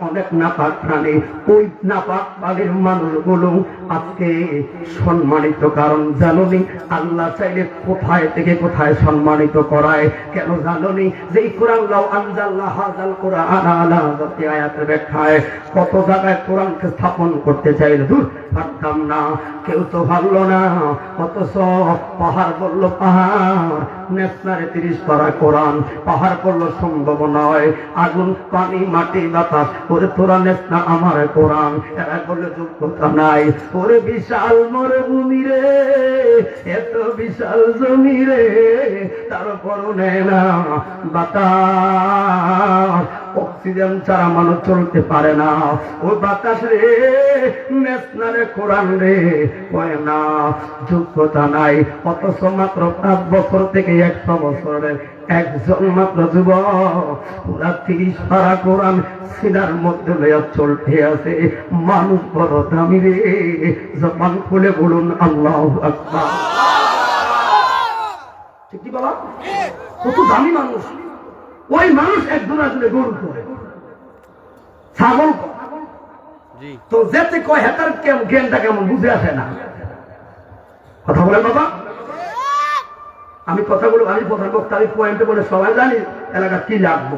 অনেক নাপাক প্রাণী, ওই নাপাক প্রাণীর মানুষগুলো আজকে সম্মানিত। কারণ জানুনি আল্লাহ চাইলে কোথায় থেকে কোথায় সম্মানিত করায়। কেন জানুনি যে কোরআন লাউ আনজালনা হাযাল কোরআন আলা যাতি আয়াতের ব্যাখ্যায় কত জায়গায় কোরআনকে স্থাপন করতে চাইলে দূর পারতাম না, কেউ তো ভাবলো না। অথচ পাহাড় বলল পাহাড় নেসনারে 30 পারা কোরআন, পাহাড় বলল সম্ভব নয়, আগুন পানি মাটি বাতাস ওরে তোরা নেসনা আমার কোরআন। এরা বলল যোগ্যতা নাই। ওরে বিশাল মরুভূমি রে, এত বিশাল জমি রে, তারপরও নেয় না বাতাস, অক্সিজেন ছাড়া মানুষ চলতে পারে না। ওই বাতাস রে নেসনারে কোরআন রে কয় না, যোগ্যতা নাই। অথচ মাত্র 5 বছর থেকে 100 বছরের একজন মাত্র যুবক পুরা 30 পারা কোরআন সিনার মধ্যে লইয়া চলতে আছে। মানুষ বড় দামি রে, জবান খুলে বলুন আল্লাহু আকবার। ঠিক কি বাবা? কত দামি মানুষ। ওই মানুষ একজন আসলে গরু করে, ছাগল করে, তো যেতে কয় হেতার জ্ঞানটা কেমন বুঝে আসে না। কথা বলেন বাবা? আমি কথাগুলো আমি প্রধান বক্তা, আমি পয়েন্টে বলে সবাই জানি এলাকা কি লাগবো।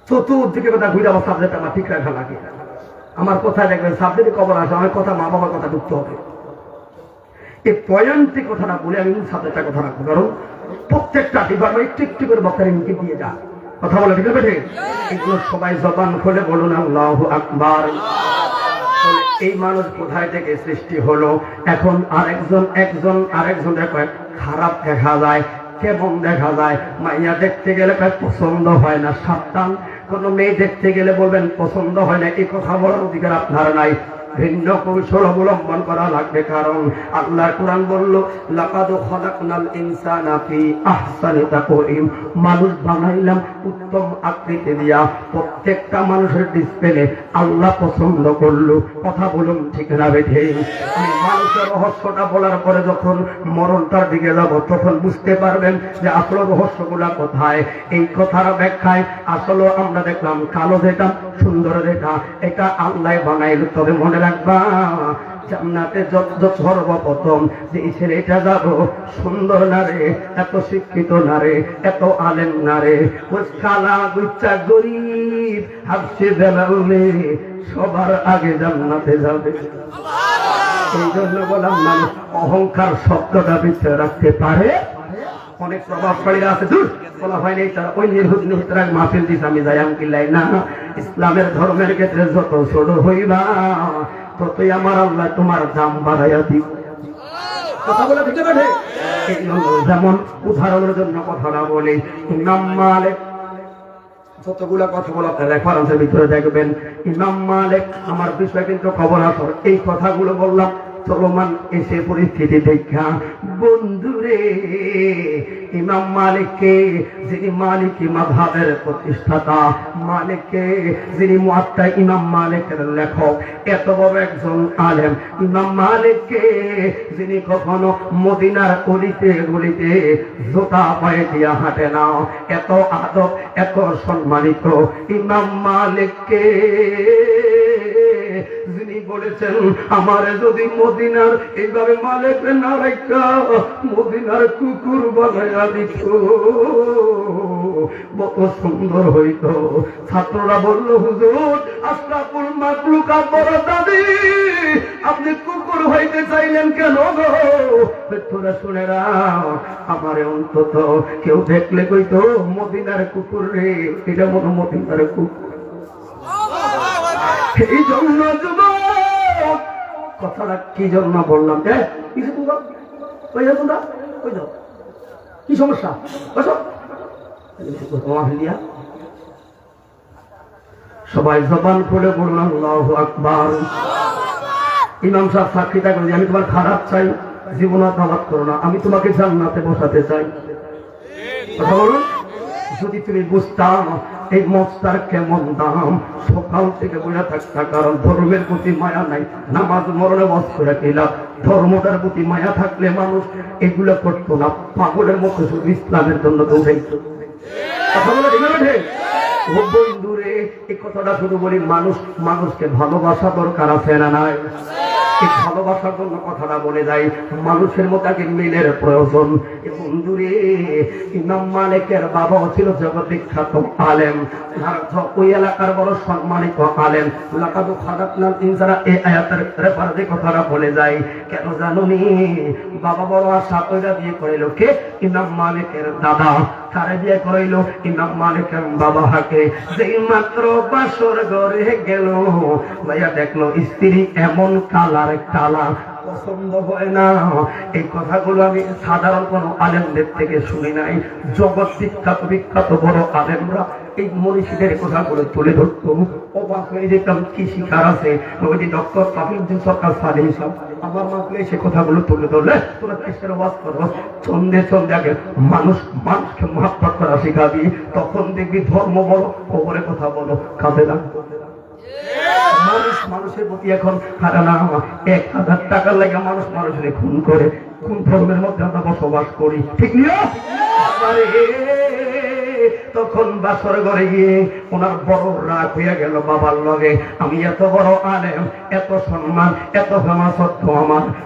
চতুর্দিকে কথা ঘুরে আমার সাবজেক্ট আমার ঠিক রাখা লাগে। আমার কথায় দেখবেন সাবজেক্টে খবর আসে, আমার কথা মা বাবার কথা ঢুকতে হবে। এই পয়েন্টে কথাটা বলে আমি সাবজেক্টটা কথা রাখবো, কারণ প্রত্যেকটা ডিপার্টমেন্ট একটু একটু করে বক্তার ইঙ্গিত দিয়ে যায়। কথা বলে ঠিক আছে? এগুলো সবাই জবান খুলে বলুন আল্লাহু আকবার। এই মানুষ কোথায় থেকে সৃষ্টি হলো? এখন আরেকজন খারাপ দেখা যায়। কেমন দেখা যায়? মাইয়া দেখতে গেলে পছন্দ হয় না, সাবধান। কোন মেয়ে দেখতে গেলে বলবেন পছন্দ হয় না, এই কথা বলার অধিকার আপনার নাই। ভিন্ন কৌশল অবলম্বন করা লাগবে। কারণ আল্লাহর কোরআন বলল লাকাদ খালাকনাল ইনসানা ফি আহসানি তাকওয়িম, মানুষ বানাইলাম উত্তম আকৃতি দিয়া। প্রত্যেকটা মানুষের ডিসপ্লে আল্লাহ পছন্দ করলো। কথা বলুন ঠিক না বেঠে? আমি মানুষের রহস্যটা বলার পরে যখন মরণটার দিকে যাব তখন বুঝতে পারবেন যে আসল রহস্যগুলা কোথায়। এই কথার ব্যাখ্যায় আসলে আমরা দেখলাম কালো যেটা সুন্দর যেটা এটা আল্লাহ বানাইল। তবে মনে রাখবা জান্নাতে সর্বপ্রথম যে ছেলেটা যাবো সুন্দর না রে, এত শিক্ষিত না রে, এত আলেম না রে, ওই কালা গুচ্চা গরিব হাফসে বেলাউলে সবার আগে জান্নাতে যাবে। এই জন্য বললাম মানুষ অহংকার শব্দটা ভিতরে রাখতে পারে। অনেক প্রভাবশালীরা আছে দূর বলা হয় নাই, তারা ওই নির্হুতরাগ মাহফিল দিস আমি যাই আমি কিলাই না। ইসলামের ধর্মের ক্ষেত্রে যত ছোট হইবা ততই আমার আল্লাহ তোমার দাম বাড়াইয়া দিব। কথা বলে ঠিক আছে? যেমন উদাহরণের জন্য কথাটা বলি, ইমাম মালিক যতগুলা কথা বলা রেফারেন্সের ভিতরে দেখবেন ইমাম মালিক আমার বিষয় কিন্তু খবর আসর এই কথাগুলো বললাম চলমান এসে পরিস্থিতি দেখা বন্ধুরে ইমাম মালিককে যিনি মালিকি মাযহাবের প্রতিষ্ঠাতা, মালিককে যিনি মুআত্তা ইমাম মালিকের লেখক, এত বড় একজন আলেম ইমাম মালিককে যিনি কখনো মদিনার অলিতে গলিতে জুতা পায়ে দিয়া হাঁটে না, এত আদব এত সম্মানিত ইমাম মালিককে যিনি বলেছেন আমারে যদি মদিনার এইভাবে মালিক না রাখা মদিনার কুকুর বানাইয়া দিত কত সুন্দর হইতো। ছাত্ররা বলল হুজুর আশরাফুল মাখলুকাত বড় দাবি, আপনি কুকুর হইতে চাইলেন কেন গো? তোরা শুনে রাখ আমারে অন্তত কেউ দেখলে কইতো মদিনার কুকুর রে, এটা মনে মদিনার কুকুর। এই জন্য যুবক কথাটা কি জন্য বললাম, কি সমস্যা সবাই জবান খুলে বলুন আল্লাহু আকবার। ইমাম সাহেব সাক্ষী থাকবেন আমি তোমার খারাপ চাই, জীবন দাওয়াত করো না, আমি তোমাকে জান্নাতে বসাতে চাই। কথা বলুন। যদি তুমি বুঝতাম এই মস্তার কেমন দাম, সকাল থেকে বসে থাকতা, কারণ ধর্মের প্রতি মায়া নাই, নামাজ মরণে বস করে কিলাম। ধর্মটার প্রতি মায়া থাকলে মানুষ এগুলো করতো না, পাগলের মতো শুধু ইসলামের জন্য দৌড়াইতো। কথা বলে ঠিক আছে? বন্ধুরে এই কথাটা শুধু বলি, মানুষকে ভালোবাসা দরকার আছে না নাই? এই ভালোবাসার জন্য কথাটা বলে যায়, মানুষের মধ্যে আগে মিলের প্রয়োজন। বন্ধুরে ইমাম মালিকের বাবাও ছিল জগৎ বিখ্যাত আলেম, ওই এলাকার বড় সম্মানিত আলেম। লাকাদ খালাকনাল ইনসানা এই আয়াতের রেফারেন্সে কথাটা বলে যায়। কেন জানুনি? বাবা বড় আশা কইরা বিয়ে করাইল কে? ইমাম মালিকের দাদা। কারে বিয়ে করাইল? ইমাম মালিকের বাবা হাকে। যেই মাত্র বাসর ঘরে গেল, ভাইয়া দেখলো স্ত্রী এমন কালার কালা, পছন্দ হয় না। এই কথাগুলো আমি সাধারণ কোন আলেমদের থেকে শুনি নাই। জগৎ বিখ্যাত বিখ্যাত বড় আলেমরা এই মনীষীদের কথাগুলো তুলে ধরতো। অবাক হয়ে যেতাম কি শিকার আছে। ওই যে ডক্টর কাফিউদ্দিন সরকার সালেহ সাহেব আমার মাপলে সে কথাগুলো তুলে ধরলে, তোরা দেশের ওয়াজ করো, সন্ধে আগে মানুষকে মহাত্মা করা শিখাবি, তখন দেখবি ধর্ম বলো, খবরে কথা বলো, কাঁদে না। মানুষের প্রতি এখন হারানা 1000 টাকার লাগে মানুষের খুন করে। কোন ধর্মের মধ্যে আমরা বসবাস করি? ঠিক নিও। তখন বাসর ঘরে গিয়ে ওনার বড় রাগ হইয়া গেল বাবার লগে। আমি এত বড় আলেম, এত সম্মান, এত ফেমাস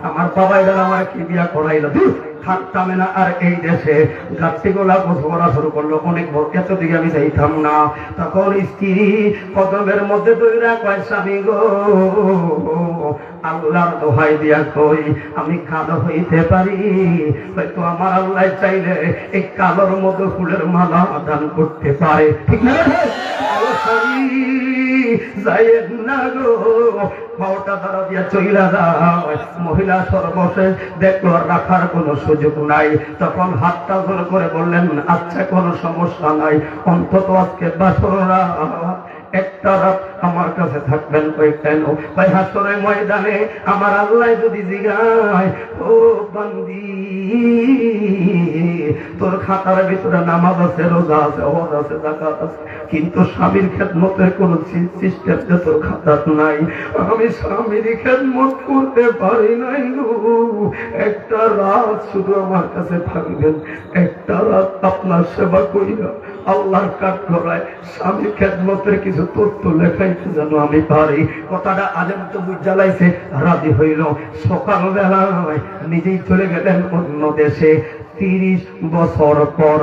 আমার বাবাই দ্বারা আমার কি বিয়া করাইল, থাকতামে না। আর এই দেশে গাছটি গোলা করা শুরু করলো, অনেক বড়, এতদিকে আমি যাইতাম না। তখন স্ত্রী কদমের মধ্যে দইরা কয়, স্বামী গো, আল্লাহর দোহাই দিয়া কই, আমি কালো হইতে পারি, হয়তো আমার আল্লাহ চাইলে এই কালোর মধ্যে ফুলের মালা দান করতে পারে। ঠিক না? মহিলা সর্বশেষ দেখলো রাখার কোন সুযোগ নাই, তখন হাতটা জোর করে বললেন, আচ্ছা কোনো সমস্যা নাই, অন্তত আজকে বাসরা একটা রাত আমার কাছে থাকবেন। কই কেন? ভাই হাসরের ময়দানে আমার আল্লাহ যদি জিগায়, ও বান্দি, তোর খাতার ভিতরে নামাজ আছে, রোজা আছে, হজ আছে, যাকাত আছে, কিন্তু স্বামীর খেদমতের কোন সিস্টেম যে তোর খাতার নাই, আমি স্বামীর খেদমত করতে পারি নাই গো, একটা রাত শুধু আমার কাছে থাকবেন, একটা রাত আপনার সেবা কইরা আল্লাহর কাঠ করায় স্বামীর খেদমতের কিছু তথ্য লেখাইতে যেন আমি পারি। কথাটা আলেম তো জ্বালাইছে, রাজি হইল। সকালবেলায় নিজেই চলে গেলেন অন্য দেশে। 30 বছর পর,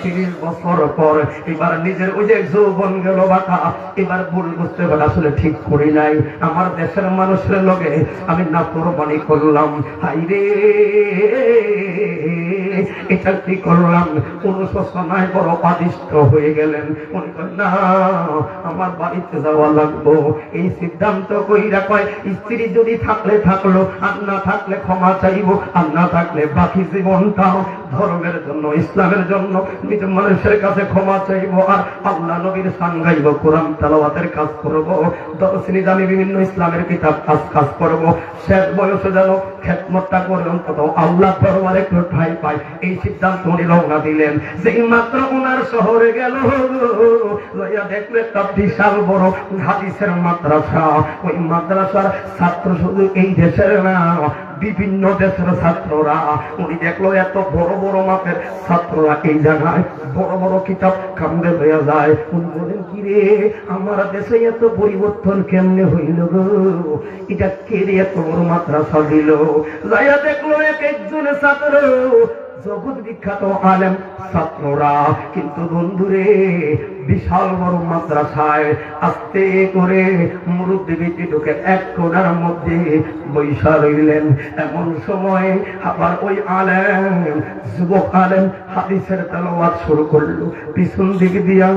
30 বছর পর এবার নিজের ওই যে যৌবন গেল বাঁকা, এবার ভুল বুঝতে পারে আসলে ঠিক করি নাই, আমার দেশের মানুষের লগে আমি নাফরমানি করলাম, হাইরে এটা কি করলাম। অনুশোচনায় বড় অদিষ্ট হয়ে গেলেন। মনে করেন না, আমার বাড়িতে যাওয়া লাগবো। এই সিদ্ধান্ত কইরা কয়, স্ত্রী যদি থাকলে থাকলো, আর না থাকলে ক্ষমা চাইবো, আর না থাকলে বাকি জীবনটাও ধর্মের জন্য, ইসলামের জন্য নিজের মানুষের কাছে ক্ষমা চাইবো, আর আল্লাহ নবীর শান গাইবো, কোরআন তেলাওয়াতের কাজ করবো, দরস নিজামী বিভিন্ন ইসলামের কিতাব কাজ করবো। শেষ বয়সে যেন খেদমতটা করে অন্তত আল্লাহ দরবারে একটু ঠাঁই পায়, এই সিদ্ধান্ত উনি রওনা দিলেন। যেই মাত্র ওনার শহরে গেল, দেখলো একটা বিশাল বড় হাদিসের মাদ্রাসা। ওই মাদ্রাসার ছাত্র শুধু এই দেশের না, বিভিন্ন দেশের ছাত্ররা। উনি দেখলো এত বড় বড় মাপের ছাত্ররা এই জায়গায় বড় বড় কিতাব কামড়ে হয়ে যায়। উনি বলেন, কি রে, আমার দেশে এত পরিবর্তন কেমনে হইল গো, এটা কে রে এত বড় মাদ্রাসা দিল? যাইয়া দেখলো এক একজন ছাত্র, জগৎ বিখ্যাত আলেম ছাত্ররা। কিন্তু বন্ধুরে, বিশাল বড় মাদ্রাসায় আস্তে করে মুরব্বি ঢুকে এক কোণার মধ্যে বৈশা রইলেন। এমন সময় আবার ওই আলেম, যুবক আলেম হাদিসের তেলাওয়াত শুরু করলো। পিছন দিক দিয়া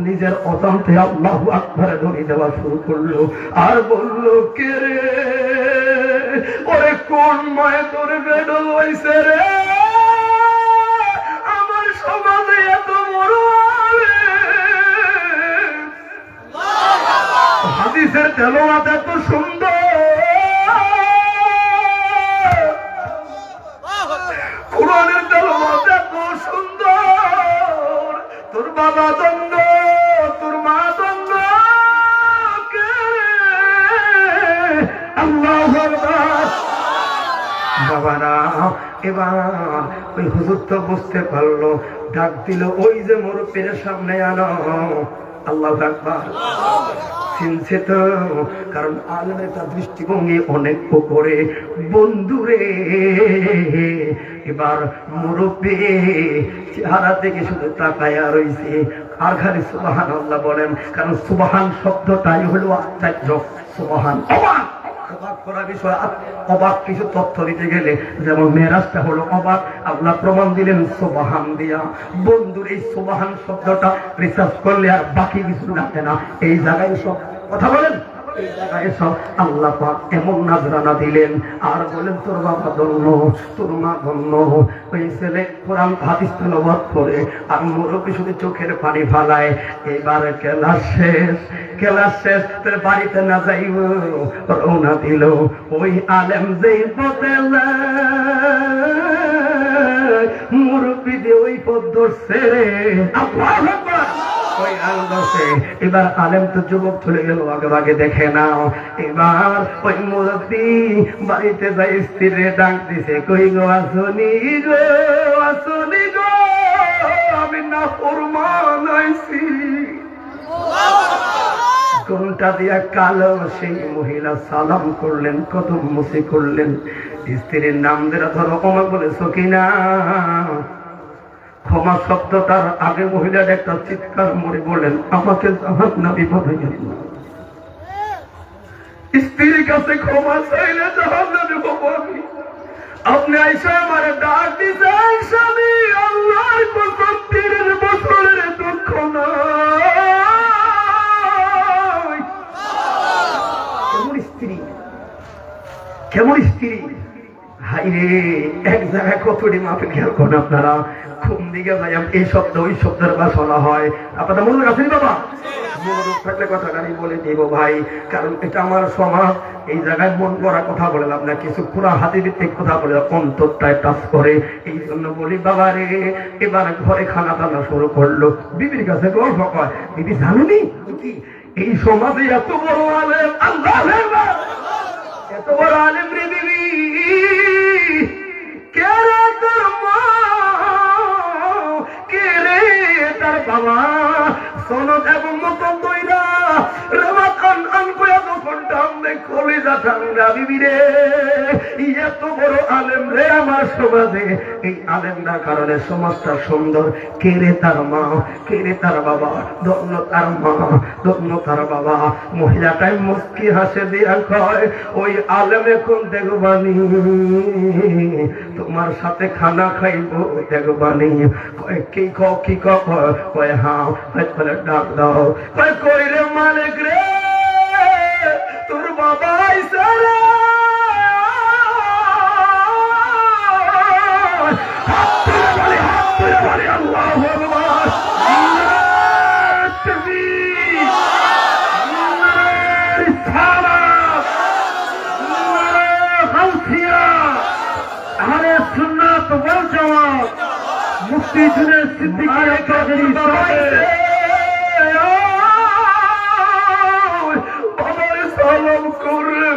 নিজের অজান্তে আল্লাহু আকবার ধ্বনি দেওয়া শুরু করলো, আর বলল, কে রে, ওরে কোন মায়ে তোর বেড হইছে রে, আমার সমাজে এত বড় হাদিসের তেলাওয়াত এত সুন্দর, কোরআনের তেলাওয়াত এত সুন্দর, তোর বাবা দন্ড, তোর মা দন্ড, আল্লাহু আকবার। বাবারা, এবার ওই হুজুর তো বুঝতে পারলো, ডাক দিল, ওই যে মুরব্বির সামনে আনো। আল্লাহু আকবার। চিনছে তো, কারণ আলেমের তার দৃষ্টিভঙ্গি অনেক উপরে। বন্ধুরে, এবার মুরব্বি চেহারা থেকে শুধু তাকায়া রইছে, আর খালি সুবহানাল্লাহ বলেন, কারণ সুবহান শব্দটাই হলো আশ্চর্য। সুবহান, অবাক অবাক করা বিষয়। অবাক কিছু তথ্য দিতে গেলে যেমন মেরাজটা হলো অবাক, আল্লাহ প্রমাণ দিলেন সুবহান দিয়া। বন্ধুর এই সুবহান শব্দটা রিসার্চ করলে আর বাকি কিছু লাগে না। এই জায়গায় সব কথা বলেন, এই জায়গায় সব আল্লাহ পাক এমন নাজরানা দিলেন আর বলেন, তোর বাবা ধন্য, তোর মা ধন্য। ওই ছেলে কোরআন হাদিস তেলাওয়াত করে আর মুরব্বি শুধু চোখের পানি ফালায়। এবার ক্লাস শেষ, ক্লাস শেষ, তোর বাড়িতে না যাইব রওনা দিল। ওই আলেম যেই পথে যায়, মুরব্বি দিয়ে ওই পথ ধরছে রে। আল্লাহু আকবার। ওই আলদসে এবার আলেম তো যুবক চলে গেল, আগে আগে দেখে নাও। এবার ওই মুরব্বি বাড়িতে যাই স্ত্রীরে ডাক দিছে, কই গো আসনি গো, আসনি গো, আমি না ফরমান আইছি। কোনটা দিয়া কালো সেই মহিলা সালাম করলেন, কদম মুসি করলেন। স্ত্রীর নাম ধরে ধরো ওমা বলে, সকিনা। ক্ষমা শব্দটার আগে মহিলার একটা চিৎকার মরে বলেন, আমাকে জাহান্নামী বানাইয়েন না। স্ত্রীর কাছে ক্ষমা চাইলে জাহান্নামী হবো আমি। আপনি আইসা আমার ডাক দিতে, স্বামী আল্লাহর কসম ৩০ বছরের দুঃখ নয়। কেমন স্ত্রী, কেমন স্ত্রী! হাই রে, এক জায়গায় কতটি মাপে খেয়াল করেন আপনারা। ঘুম দিকে ভাই এই শব্দ ওই শব্দের বাসনা হয়। আপনারা মনে রাখেন বাবা, মনোযোগ থাকলে কথাটা আমি বলে দেবো ভাই, কারণ এটা আমার সমাজ। এই জায়গায় মন করা কথা বলে লাভ না, কিছু পুরা হাতে ভিত্তিক কথা বলে অন্তরটায় টাচ করে। এই জন্য বলি বাবা রে, এবার ঘরে খানা দানা শুরু করলো। বিবির কাছে গল্প কয়, বিবি জানুনি এই সমাজে এত বড় আলেম, আল্লাহ এত বড় আলেম রে বিবি, কে রে তোর মা, কে রে তার বাবা, সনদ এবং মতন দইরা রেমা খান আনকোয়া যখন টানলে কলিজা ঠান্ডা। বিবি রে, এত বড় আলেম রে আমার সমাজে, এই আলেমটার কারণে সমাজটা সুন্দর। কে রে তার মা, কে রে তার বাবা, ধন্য তার মা, ধন্য তার বাবা। মহিলাটাই মুস্কি হাসে দিয়া কয়, ওই আলেম এখন দেখবানি তোমার সাথে খানা খাইব, দেখবানি। কয় কি কি কয় হ্যাঁ, বলে ডাক দাও। কয় কই রে মালিক রে, তোর বাবা আইসা রে। আল্লাহু আকবার। আরে সুন্নাত ওয়াল জামাত, মুফতি জুনায়েদ সিদ্দিকী কাদেরী সাহেব, বাবার সালাম করে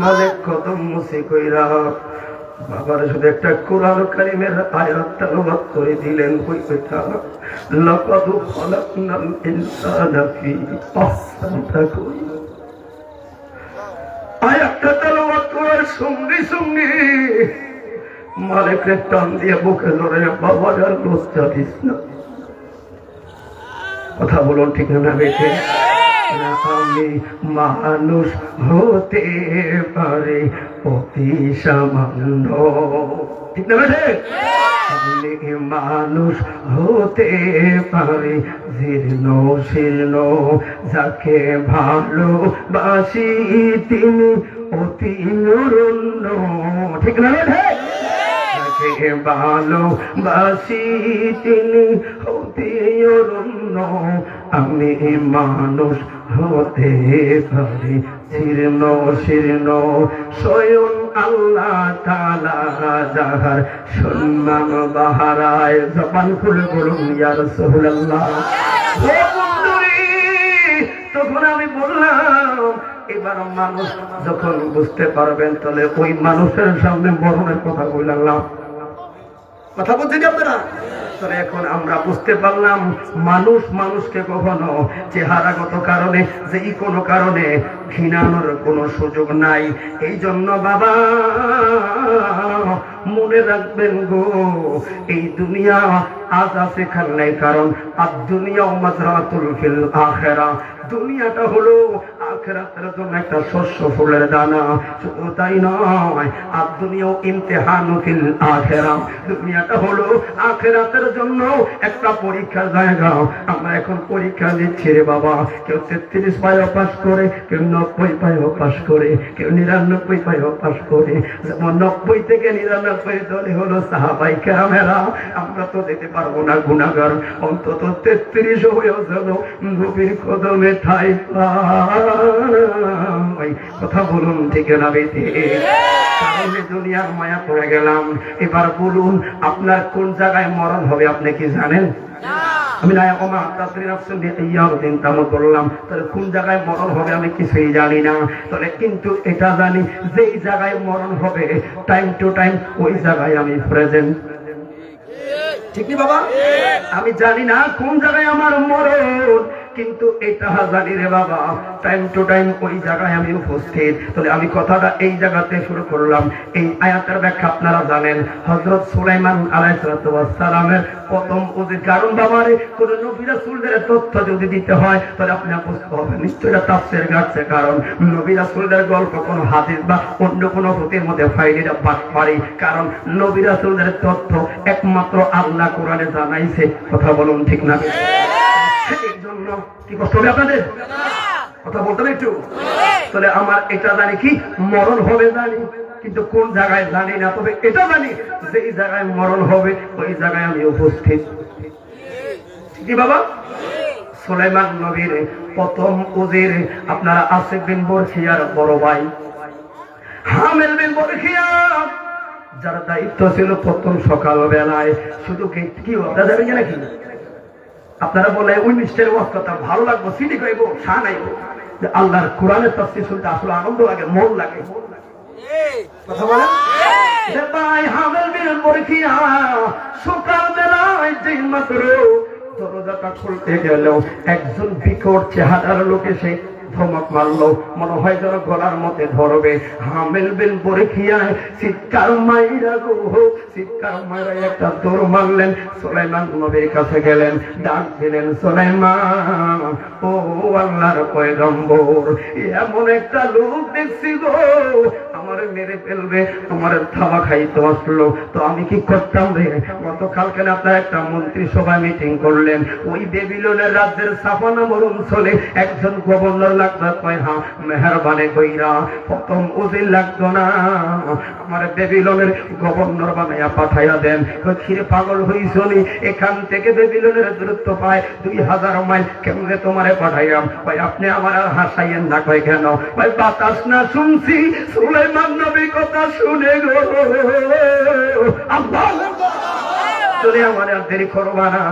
মালিক কদম মুসি কইরা বাবার শুধু একটা কোরআন কারীমের আয়াত তেলাওয়াত করে দিলেন। কইটা লাকাদ খালাকনাল ইনসানা ফি আহসানি তাকওয়িম। আয়াতটা তেলাওয়াত করার সঙ্গে সঙ্গে মালিকের টান দিয়ে বুকে ধরে, বাবা আর লজ্জা দিস না। কথা বলুন ঠিক না বেঠে? আমি মানুষ হতে পারে অতি সামান্য, ঠিক না বেঠে? আমি মানুষ হতে পারে জীর্ণ শীর্ণ, যাকে ভালোবাসি তিনি অতি অরণ্য, ঠিক না বেঠে? যাকে ভালোবাসি তিনি অতি অরণ্য। আমি মানুষ হতে পারি জীর্ণ শীর্ণ, স্বয়ং আল্লাহ তাআলা যাহার সম্মান বাহারায়। জবান খুলে বলুন ইয়া রাসূলুল্লাহ। তখন আমি বললাম, এবার মানুষ যখন বুঝতে পারবেন তাহলে ওই মানুষের সামনে মরণের কথা বললাম। কথা বলছেন আপনারা? তাহলে এখন আমরা বুঝতে পারলাম মানুষ মানুষকে কখনো চেহারাগত কারণে যে কোনো কারণে ঘৃণানোর কোনো সুযোগ নাই। এই জন্য বাবা মনে রাখবেন গো, এই দুনিয়া আজ আছে কাল নাই, কারণ আর দুনিয়া মাযরাতুল ফিল আখিরা, দুনিয়াটা হলো আখিরাতের জন্য একটা শস্য ফুলের দানা। শুধু তাই নয়, আর দুনিয়াও ইমতিহানু ফিল আখিরা, দুনিয়াটা হলো আখিরাতের জন্য একটা পরীক্ষার জায়গা। আমরা এখন পরীক্ষা দিচ্ছি রে বাবা, কেউ 33 পায়ও পাস করে, কেউ 90 পায়ও পাস করে, কেউ 99 পায়ও পাস করে। যেমন 90 থেকে 99 ধরে হলো সাহাবায়ে কেরামেরা, আমরা তো দিতে পারবো না গুনাহগার, অন্তত 33 হয়েও যেন নবীর কদমে ঠাই পাই। কথা বলুন ঠিক না বেঠে? কারণে দুনিয়ার মায়া পড়ে গেলাম। এবার বলুন আপনার কোন জায়গায় মরণ হবে আপনি কি জানেন? আমি বললাম তাহলে কোন জায়গায় মরণ হবে আমি কিছুই জানি না। তাহলে কিন্তু এটা জানি যে জায়গায় মরণ হবে টাইম টু টাইম ওই জায়গায় আমি প্রেজেন্ট। ঠিক না বাবা? আমি জানি না কোন জায়গায় আমার মরণ, কিন্তু এটা জানি রে বাবা টাইম টু টাইম ওই জায়গায় আমি উপস্থিত। তাহলে আমি কথাটা এই জায়গাতে শুরু করলাম। এই আয়াতের ব্যাখ্যা আপনারা জানেন, হযরত সুলাইমান আলাইহিস সালামের প্রথম ওযি। কারণ বাবারে কোন নবী রাসূলদের তথ্য যদি দিতে হয় তাহলে আপনি বুঝতে হবে নিশ্চয়ই এটা তাফসীর গাছে। কারণ নবী রাসূলদের গল্প কোন হাদিস বা অন্য কোন পুঁথির মধ্যে ফাইলিটা পাঠ পারি, কারণ নবী রাসূলদের তথ্য একমাত্র আল্লাহ কোরআনে জানাইছে। কথা বলুন ঠিক না? এই জন্য কি কষ্ট হবে আপনাদের? কথা বলতে হবে একটু। তাহলে আমার এটা জানি কি মরণ হবে জানি, কিন্তু কোন জায়গায় জানি না। তবে এটা জানি যে এই জায়গায় মরণ হবে ওই জায়গায় আমি উপস্থিত। কি বাবা? সুলাইমান নবীর প্রথম ওজির আপনারা আসিফ বিন বরখিয়ার বড় ভাই হামিল বিন বরখিয়া, যার দায়িত্ব ছিল প্রথম সকাল বেলায় শুধু কি আপনারা যাবেন নাকি? আপনারা বলে ওই মিস্টার ওয়াজ কথা ভালো লাগবো, সিডি কইব, শান আইব, যে আল্লাহর কোরআনের তাফসীর শুনতে আসলে আনন্দ লাগে, মন লাগে। কথা বলেন যে ভাই হামিল বিন বরখিয়া সকাল বেলায় যেই মাত্র দরজাটা খুলতে গেল একজন বিকট চেহারার লোক এসে ধমক মারলো, মনে হয় যেন গলার মধ্যে ধরবে। হামিল বিন বরখিয়া চিৎকার মাইরা গো, চিৎকার মাইরা একটা দৌড় মারলেন, সুলাইমান নবীর কাছে গেলেন, ডাক দিলেন সুলাইমান ও আল্লাহর পয়গম্বর, এমন একটা লোক দেখছি গো আমার মেরে ফেলবে, আমার থাবা খাইতে আসলো, তো আমি কি করতাম রে? গতকালকে আপনার একটা মন্ত্রী সভা মিটিং করলেন, ওই বেবিলনের রাজ্যের সাফা নামক অঞ্চলে একজন গভর্নর লাগতো, কয় হ্যাঁ মেহরবানি কইরা প্রথম উজির লাগতো না, আমার বেবিলনের গভর্নর বানাইয়া পাঠাইয়া দেন। খিরে পাগল হইছনি, এখান থেকে বেবিলনের দূরত্ব পায় 2000 মাইল, কেমনে তোমারে পাঠাইয়াম? কয় আপনি আমার আর হাসাইয়েন না। কয় কেন? কয় বাতাস না শুনছি সুলাইমান নবী কথা শুনে গো আল্লাহ চলে আমার আর দেরি করবা না,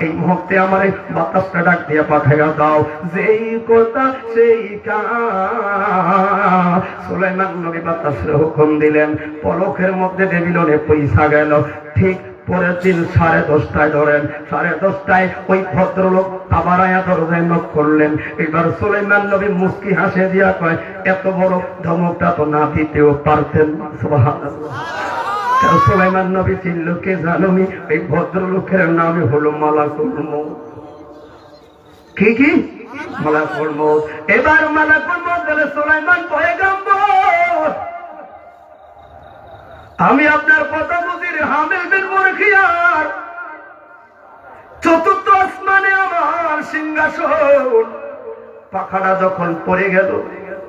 এই মুহূর্তে আমার বাতাসটা ডাক দিয়ে পাঠাইয়া দাও, যেই কথা সেই কাজ। সুলাইমান নবী বাতাসের হুকুম দিলেন, পলকের মধ্যে বেবিলনে পয়সা গেল। ঠিক পরের দিন 10:30 ধরেন, 10:30 ওই ভদ্রলোক আবার আয়া দরজায় নক করলেন। এবার সুলাইমান নবী মুস্কি হাসে দিয়া কয়, এত বড় ধমকটা তো না দিতেও পারতেন। সুবহানাল্লাহ। সুলাইমান নবী ছিল কে জানুনি? এই ভদ্রলোকের নামে হলো মালাকুল মউত। কি কি? মালাকুল মউত। এবার মালাকুল মউত বলে, সুলাইমান পয়গম্বর, আমি আপনার প্রথম উজির হামিল বিন বরখিয়ার, চতুর্থ আসমানে আমার সিংহাসন, পাখাটা যখন পড়ে গেল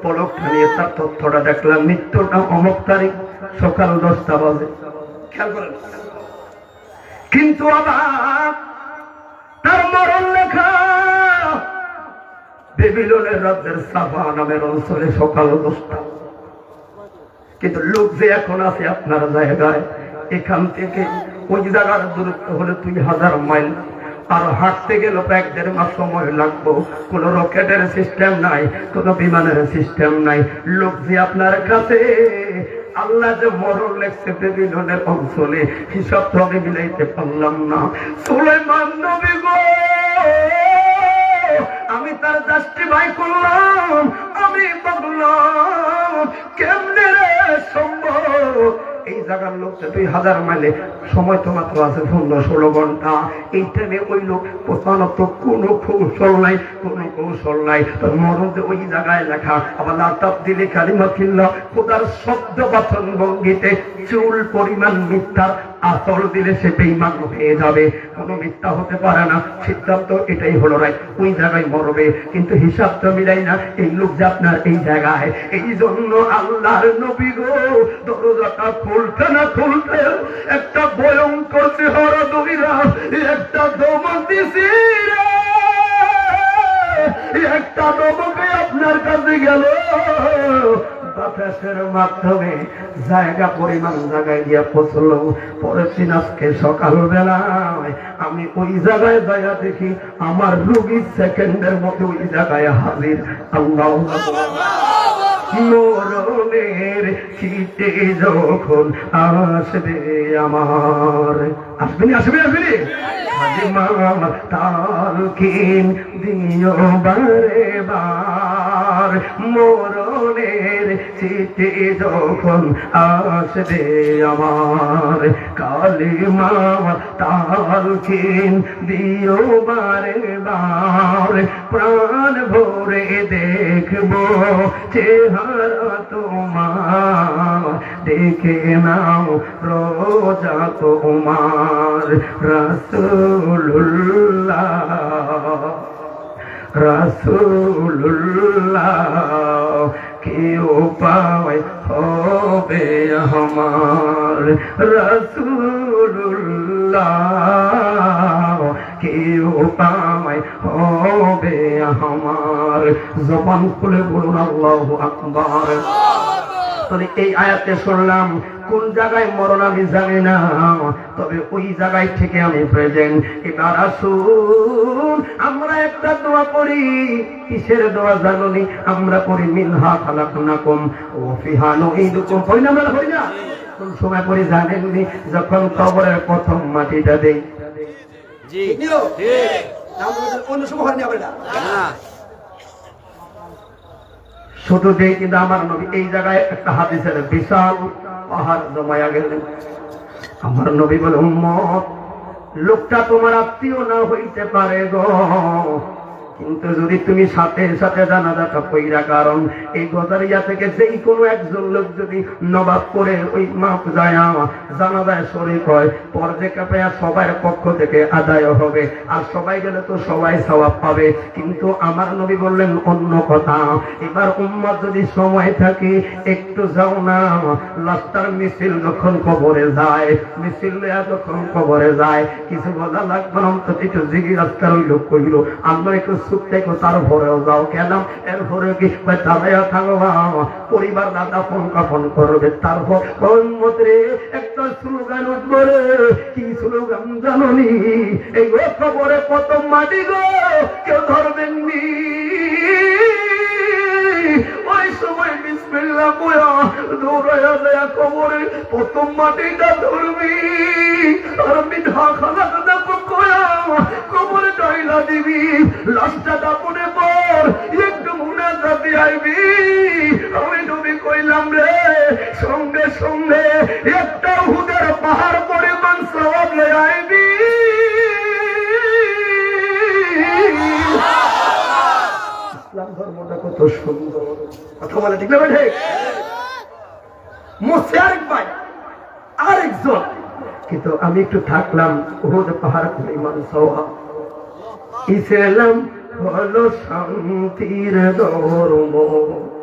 পলকটা নিয়ে তার তথ্যটা দেখলাম, মৃত্যুটা অমুক তারিখ সকাল 10টা বাজে। খেয়াল করেন, কিন্তু আবার তার মরণ লেখা বেবিলনের রাজ্যের সাফা নামের অঞ্চলে সকাল 10টা। কিন্তু লোক যে এখন আছে আপনার জায়গায়, এখান থেকে ওই জায়গার দূরত্ব হলো 2000 মাইল। আর হাঁটতে গেলে প্রায় 1.5 মাস সময় লাগবো। কোন রকেটের সিস্টেম নাই, কোন বিমানের সিস্টেম নাই। লোক যে আপনার কাছে আল্লাহ যে মরণ লেখছে বেবিলনের অঞ্চলে, হিসাব তো আমি মিলাইতে পারলাম না। সুলাইমান নবী গো, আমি তার 10টি ভাই করলাম, আমি ভাবলাম কেমনে রে সম্ভব এই জায়গার লোক 2000 মাইলে, সময় তো মাত্র আছে 15-16 ঘন্টা। এই ট্রেনে ওই লোক প্রধানত কোনো কৌশল নাই, কোনো কৌশল নাই। তোর মরণে ওই জায়গায় লেখা, আবার লাতাব দিলে কালিমাতিল্লাহ, খোদার শব্দ বাচন ভঙ্গিতে চুল পরিমাণ মিথ্যার আসল দিলে সেটাই মান্য হয়ে যাবে। কোনো মিথ্যা হতে পারে না, সিদ্ধান্ত এটাই হলো রাই, ওই জায়গায় মরবে। কিন্তু হিসাব তো মিলাই না এই লোক যে আপনার এই জায়গায়। এই জন্য আল্লাহর নবী গো, দরজাটা খুলতে না খুলতে একটা ভয়ঙ্কর চেহারা দইরা একটা দমক দিছি রে, একটা দমকে আপনার কাছে গেল। বাতাসের মাধ্যমে জায়গা পরিমাণ জায়গায় গিয়া পৌঁছল। পরের দিন আজকে সকালবেলায় আমি ওই জায়গায় যাইয়া দেখি আমার রোগী সেকেন্ডের মধ্যে ওই জায়গায় হাজির। আল্লাহ মরণের শীতে যখন আসবে আমার, আসবেনি আসবে আসবেনি তালকিন দিও বারে বার, মরণের শীতে যখন আসবে আমার, কালিমা তালকিন দিও বারে বার, প্রাণ ভরে দেখবো চেহারা তোমার, দেখে নাও রোজা তোমার। রাসূলুল্লাহ রাসূলুল্লাহ কি উপায় হবে আমার, রাসূলুল্লাহ কি উপায় হবে আমার। জবান খুলে বলুন আল্লাহু আকবার। তবে এই আয়াতে শুনলাম কোন জায়গায় মরণ আমি জানি না, তবে ওই জায়গায় থেকে আমি প্রেজেন্ট। এবার আসুন আমরা একটা দোয়া করি। কিসের দোয়া জানুনি? আমরা করি মিনহা খালাকনাকুম ওয়া ফিহা নুঈদুকুম। কই না আমরা করি না? কোন সময় করি জানেননি? যখন কবরের প্রথম মাটিটা দেই। জি ঠিক, অন্য সময় হয়নি আমরা না, শুধু দেই। কিন্তু আমার নবী এই জায়গায় একটা হাদিসের বিশাল পাহাড় জমায়া গেলেন। আমার নবী বলে, উম্মত লোকটা তোমার আত্মীয় না হইতে পারে গো, কিন্তু যদি তুমি সাথে সাথে জানাজাটা কইরা, কারণ এই গজারিয়া থেকে যেই কোনো একজন লোক যদি নবাব করে ওই মাপ যায় জানাজায় শরীক হয়, পর্দে কাপড়া সবার পক্ষ থেকে আদায় হবে, আর সবাই গেলে তো সবাই সওয়াব পাবে। কিন্তু আমার নবী বললেন অন্য কথা। এবার উম্মত যদি সময় থাকে একটু যাও না, লাস্টার মিছিল যখন কবরে যায়, মিছিল লয়া যখন কবরে যায়, কিছু বলা লাগবে না, অন্তত একটু জিজ্ঞাসা ওই লোক কইল আমরা একটু তারপরেও যাও কেন? এরপরে কি দাঁড়াইয়া থাকবা, পরিবার দাদা ফোন কাফন করবে, তারপর একটা স্লোগান উঠবে। কি স্লোগান জানি? এই খবরে কত মাটি গো, কেউ ধরবেননি। ওই সময় বিসমিল্লাহ কইয়া দৌড়াইয়া যায় কবরে প্রথম মাটিটা ধরবি, আর মিঠা খানা কইয়া কবরে ডাইলা দিবি। লাশটা দাপনে পর একটু মুনাজাতে আইবি। আমি নবী কইলাম রে, সঙ্গে সঙ্গে একটা উহুদের পাহাড় পরিমাণ সওয়াব লয়ে আইবি। ইসলাম ধর্মটা কত সুন্দর, কথা বলে ঠিক না ভাই? ঠিক। মুশরিক ভাই আরেকজন, কিন্তু আমি একটু থাকলাম উহুদ পাহাড় পরিমাণ সওয়াব। ইসলাম হলো শান্তির ধর্ম,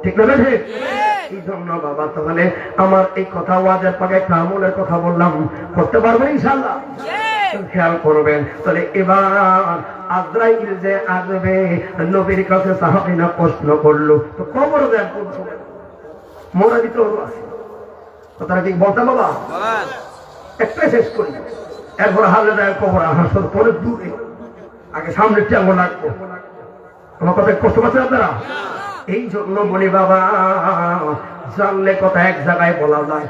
ঠিক না ঠিক? এই জন্য বাবা তাহলে আমার এই কথা ওয়াজের পাকে একটা আমলের কথা বললাম, করতে পারবেন ইনশাআল্লাহ? খেয়াল করবেন। তাহলে এবার আজরাইল যে আসবে, নবীর কাছে সাহাবীরা প্রশ্ন করলো, তো কবর দেন কোন সময়? মরা দিতে আছে কথাটা ঠিক বলতাম বাবা, একটাই শেষ করি। এরপর হালে দেয় কবর হাসর পরে দূরে আগে সামনের টাঙ্গ লাগবো। আমার কথা কষ্ট পাচ্ছেন আপনারা? এই জন্য বলি বাবা, জানলে কথা এক জায়গায় বলা যায়,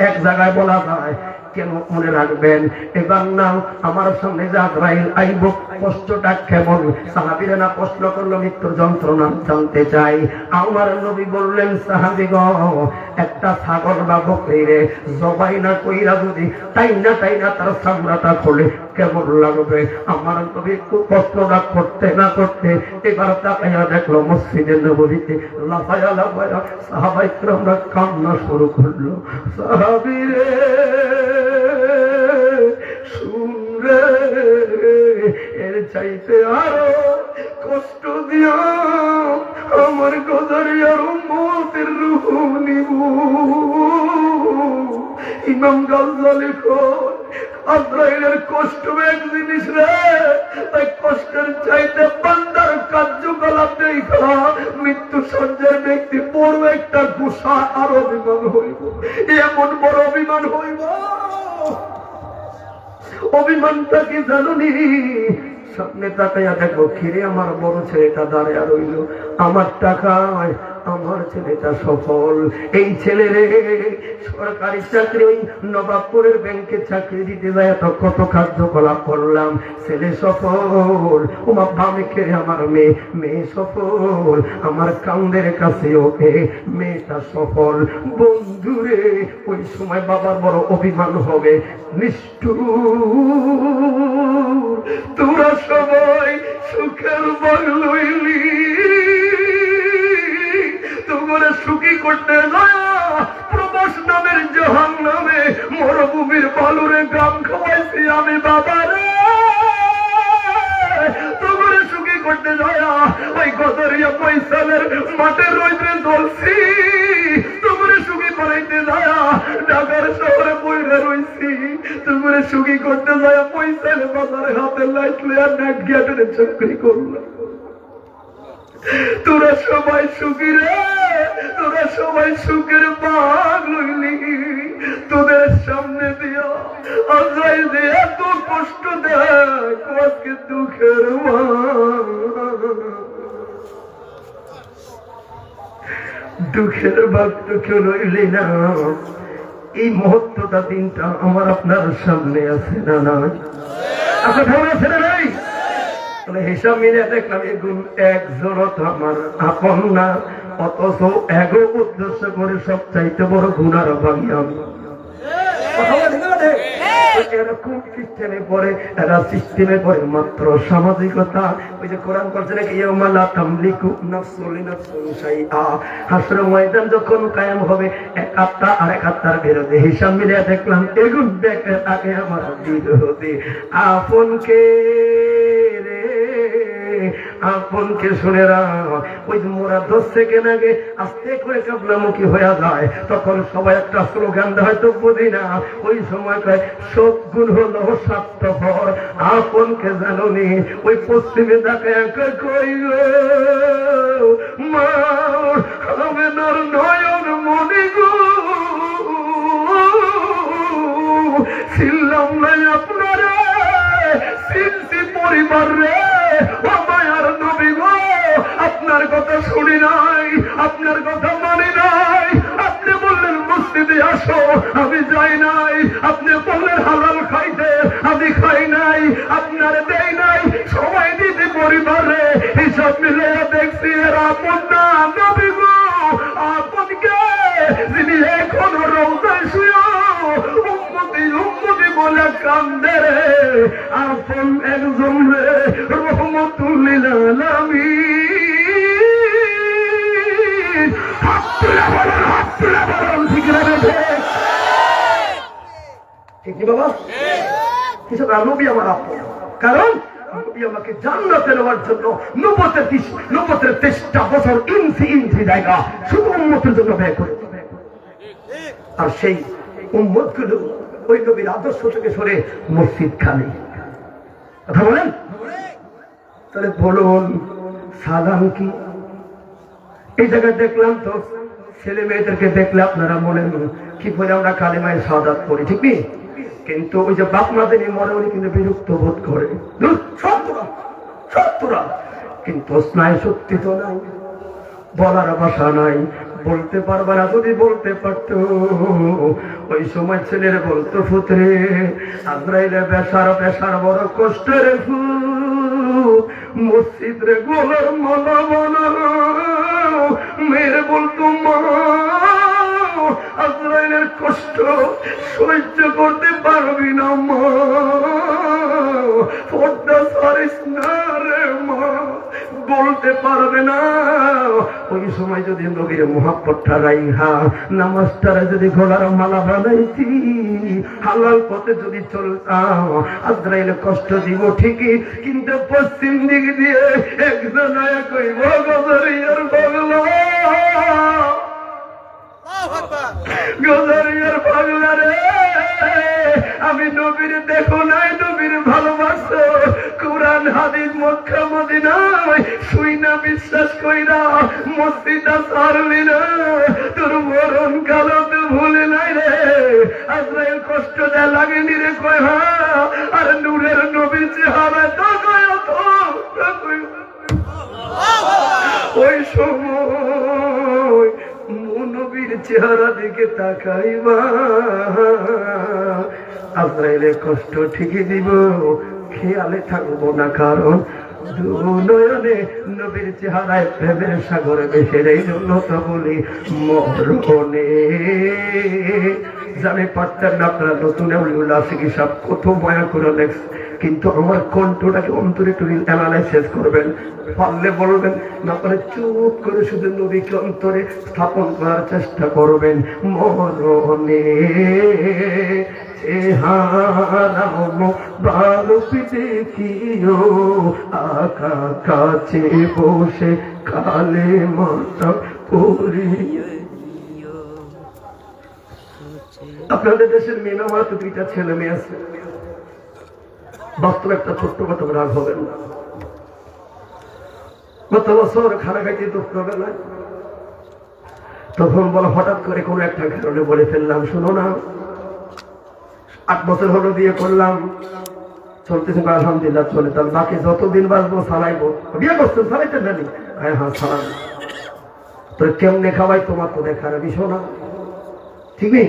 এক জায়গায় বলা যায়। কেন মনে রাখবেন, এবার নাও আমার সামনে যে আজরাইল আইব, কষ্টটা কেমন? সাহাবীরা না প্রশ্ন করলো মৃত্যুর যন্ত্রণা জানতে চাই। আমার নবী বললেন, সাহাবীগণ, একটা ছাগল বা বকরিরে জবাই না কইরা যদি টাইনা তার চামড়াটা খোলে কেমন লাগবে? আমার নবী একটু প্রশ্নটা করতে না করতে এবার তাকাইয়া দেখলো মসজিদের নববীতে লাফায়া লাফায়া সাহাবায়ে কেরামরা কান্না শুরু করলো। সাহাবীরে শুনরে, এর চাইতে আরো কষ্ট দিয়া আমার গজারিয়ার উম্মতের রূহ নিব। ইমাম গাজ্জালী কয়, আজরাইলের কষ্ট এক জিনিস রে, তাই কষ্টের চাইতে বান্দার কার্যকলাপ দেখা মৃত্যু সজ্জার ব্যক্তি বড় একটা গুসা আর অভিমান হইব। এমন বড় অভিমান হইব, অভিমানটা কি জানুনি? সামনে তাকাইয়া দেখবো, খিরে আমার বড় ছেলেটা দাঁড়িয়ে রইল, আমার টাকায় আমার ছেলেটা সফল। এই ছেলেরে সরকারি চাকরি, ওই নবাবপুরের ব্যাংকে চাকরি দিতে যায়, তো কত কার্যকলাপ করলাম, ছেলে সফল। ওমা বামে খেয়ে আমার মেয়ে সফল, আমার কান্দের কাছে ওকে মেয়েটা সফল। বন্ধুরে, ওই সময় বাবার বড় অভিমান হবে, নিষ্ঠুর, তোরা সবাই সুখের বাগলইলি, তোমার সুখী করতে যায় প্রবাস নামের জাহান্নামে মরুভূমির বালুরে গাম খাওয়াইছি আমি বাবারে। তোমার সুখী করতে যায় ওই গদরিয়া পয়সালের মাঠের রইতে চলছি, তোমার সুখী করাইতে যায় ঢাকার শহরে বইরে রইছি, তোমার সুখী করতে যায় পয়সাল বাজারে হাতে লাইট লেয়ার নেট গেটের চাকরি করলাম। তোরা সবাই সুখী রে, তোরা সবাই সুখের বাঘ লইলি, তোদের সামনে দিয়া আজরাইল যে এত কষ্ট দেখ, আজকে দুঃখের দুঃখের বাঘ তোকে লইলি না। এই মুহূর্তটা দিনটা আমার আপনার সামনে আছে না নাই? আপনার সামনে আছে না নাই? হিসাব মিলে দেখলাম এগুলো একজনও তো আমার আপন না, অথচ এগো উদ্দেশ্য করে সব চাইতে বড় গুনার ভাবি আমি। এরকম সিস্টেমে পড়ে, এরা সিস্টেমে পড়ে মাত্র সামাজিকতা। ওই যে কোরআন করছে নাকি, ইয়াউমা তামলিকু নাফসুন লিনাফসিন শাইআ, হাসর ময়দান যখন কায়েম হবে এক আত্মা আর এক আত্মার বিরুদ্ধে। হিসাব মিলিয়ে দেখলাম এগুলো দেখে আগে আমার বিরোধী আপনকে রে, আপনকে শুনে রাখ। ওই মোরা 10 সেকেন্ড আগে আস্তে করে কাবলামুখী হয়ে যায়, তখন সবাই একটা স্লোগান হয়তো বুঝি না, ওই সময় কয় সব গুণ হলো স্বার্থপর, আপনকে জানুনি। ওই পশ্চিমে তাকায় কই গো মা, আমি নর নয়ন মনি গো, ছিলাম নাই আপনারে সিনসি পরিবার রে, ও মায়ার নবী গো, আপনার কথা শুনি নাই, আপনার কথা মানি নাই। আপনি বললেন মসজিদে আসো, আমি যাই নাই। আপনি বললেন হালাল খাইতে, আমি খাই নাই। আপনার দেই নাই, সবাই দিদি পরিবারে। হিসাব মিলে দেখছি এরা আপন না নবী গো, আপনকে যিনি এখন রওজায় শুয়ে উম্মতি উম্মতি বলে কান্দে রে, আপন একজন রে রহমতুল লিল আলামিন। হাত তুলে বলেন, হাত তুলে বলেন, ঠিক না? ঠিক বাবা, হিসাবে নবী আমার আপন, কারণ নবী আমাকে জান্নাতে নেওয়ার জন্য 90-টা বছর ইঞ্চি জায়গা শুধু উম্মতের জন্য ব্যয় করে। আর সেই উম্মত গুলো ওই নবীর আদর্শ থেকে সরে মসজিদ খালি। কথা বলেন, তাহলে বলুন সালাম কি? এই জায়গায় দেখলাম তো ছেলে মেয়েদেরকে দেখলে আপনারা মনে কি করে আমরা কালেমায়ে শাহাদাত পড়ি, ঠিক নেই? কিন্তু ওই যে বাপ মা দিনী মরে উনি কিন্তু বিরক্ত বোধ করে, সত্যরা কিন্তু স্নায়ু শক্তি তো নাই, বলার ভাষা নাই, বলতে পারবে না। যদি বলতে পারত ওই সময় ছেলের বলতো, ফুতরে আজরাইলে বেসার বড় কষ্টের মসজিদ রে গোলার মালা বানানো। মেয়ের বলতো, মা আজরাইলের কষ্ট সহ্য করতে পারবি না মা, পর্দা ছাড়িস না রে মা, বলতে পারবে না। ওই সময় যদি নবীর মুহাব্বতটা রাইহা নামাজটারে যদি গলার মালা বানাইতি, হালাল পথে যদি চলতাম, আজরাইলে কষ্ট দিব ঠিকই, কিন্তু পশ্চিম দিক দিয়ে একজন আয়া কইব, গজরিয়ার পাগলা, গজরিয়ার পাগলা রে, আমি নবীর দেখো নাই, নবীর ভালোবাসো, কুরআন হাদিস মক্কা মদিনায় শুই না বিশ্বাস কইরা মসজিদা ছাড়লি না, তোর মরণ কাল তো ভুলে নাই রে। আজরাইল কষ্ট দেয়া লাগেনি রে, কয় হ্যাঁ, আর নূরের নবীর চেহারা তো কয় ওই সময় নবীর চেহারা দিকে তাকাইবা, আজরাইলে কষ্ট ঠিকই দিব, খেয়ালে থাকবো না, কারণ নয়নে নবীর চেহারায় প্রেমের সাগরে বেশে। এই জন্য তো বলি মরণে জানে পারতেন না আপনারা নতুন আশিকি সব কত মায়া করে লেখছে, কিন্তু আমার কণ্ঠটাকে অন্তরে একটু অ্যানালাইসিস করবেন, পারলে বলবেন, না পারে চুপ করে শুধু নবীকে অন্তরে স্থাপন করার চেষ্টা করবেন। মরণে দেখিও আকা কাছে বসে কালে মাতা করি। আপনাদের দেশের মেয়ে আমার তো 2টা ছেলে মেয়ে আছে, বাস্তব একটা ছোট্ট কথা রাগ হবেন না। গত বছর খানা খাইতে দুপুরবেলায়, তখন বলা হঠাৎ করে কোনো একটা কারণে বলে ফেললাম, শোনো না 8 বছর হলো বিয়ে করলাম, চলতেছে আলহামদুলিল্লাহ চলে, তার বাকি যতদিন বাঁচবো চালাইবো। বিয়ে করছেন চালাইতেন জানি? হ্যাঁ হ্যাঁ চালান। তোর কেমনে খাওয়াই তোমার তো দেখার বিষয় না, ঠিক নেই?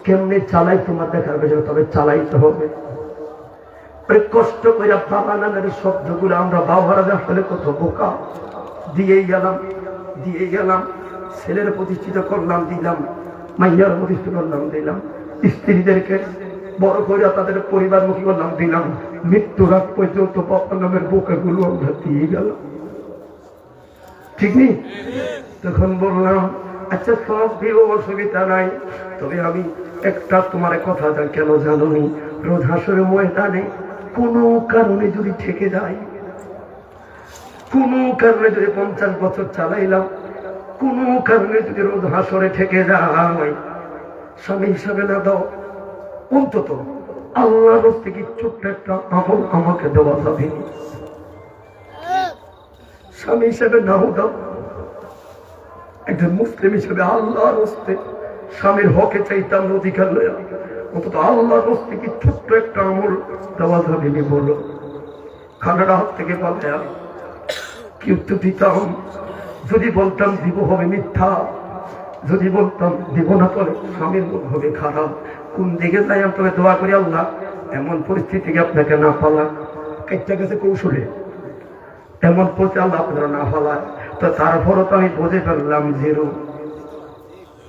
কেমনে চালাই তোমার দেখার বিষয়, তবে চালাইতে হবে। কষ্ট করে বাবা নামের শব্দগুলো আমরা বাবারা আসলে কত বোকা, দিয়েই গেলাম, ছেলের প্রতিষ্ঠিত করলাম দিলাম, মাইয়ার প্রতিষ্ঠিত করলাম দিলাম, স্ত্রীদেরকে বড় করে তাদের পরিবারমুখী করলাম দিলাম, মৃত্যুর আগ পর্যন্ত বাবা নামের বোকাগুলো আমরা দিয়ে গেলাম, ঠিক নেই? তখন বললাম, আচ্ছা সব দিও, অসুবিধা নাই, তবে আমি একটা তোমার কথা কেন জানো নি, রোজ হাসরের ময়দানে কোনো কারণে যদি ঠেকে যায়, কোনো কারণে যদি 50 বছর চালাইলাম, কোনো কারণে যদি রোজ হাসরে ঠেকে যায়, স্বামী হিসাবে না দাও, অন্তত আল্লাহর থেকে ছোট্ট একটা আমল আমাকে দেওয়া যাবে, স্বামী হিসাবে নাও দাও, একজন মুসলিম হিসেবে আল্লাহর হস্তে স্বামীর হকে চাইতাম অধিকার লয়া, অন্তত আল্লাহর হস্তে কি ছোট্ট একটা আমল দেওয়া যাবে নি বলো? খানাটা হাত থেকে পাবে কি উত্তর দিতাম? যদি বলতাম দিব হবে মিথ্যা, যদি বলতাম দিব না পরে স্বামীর মুখ হবে খারাপ। কোন দিকে যাই আমি তবে দোয়া করি, আল্লাহ এমন পরিস্থিতিকে আপনাকে না পালা, একটা গেছে কৌশলে এমন পরিস্থিতি আল্লাহ আপনারা না পালায়, তো তারপরও তো আমি বুঝে ফেললাম জিরো,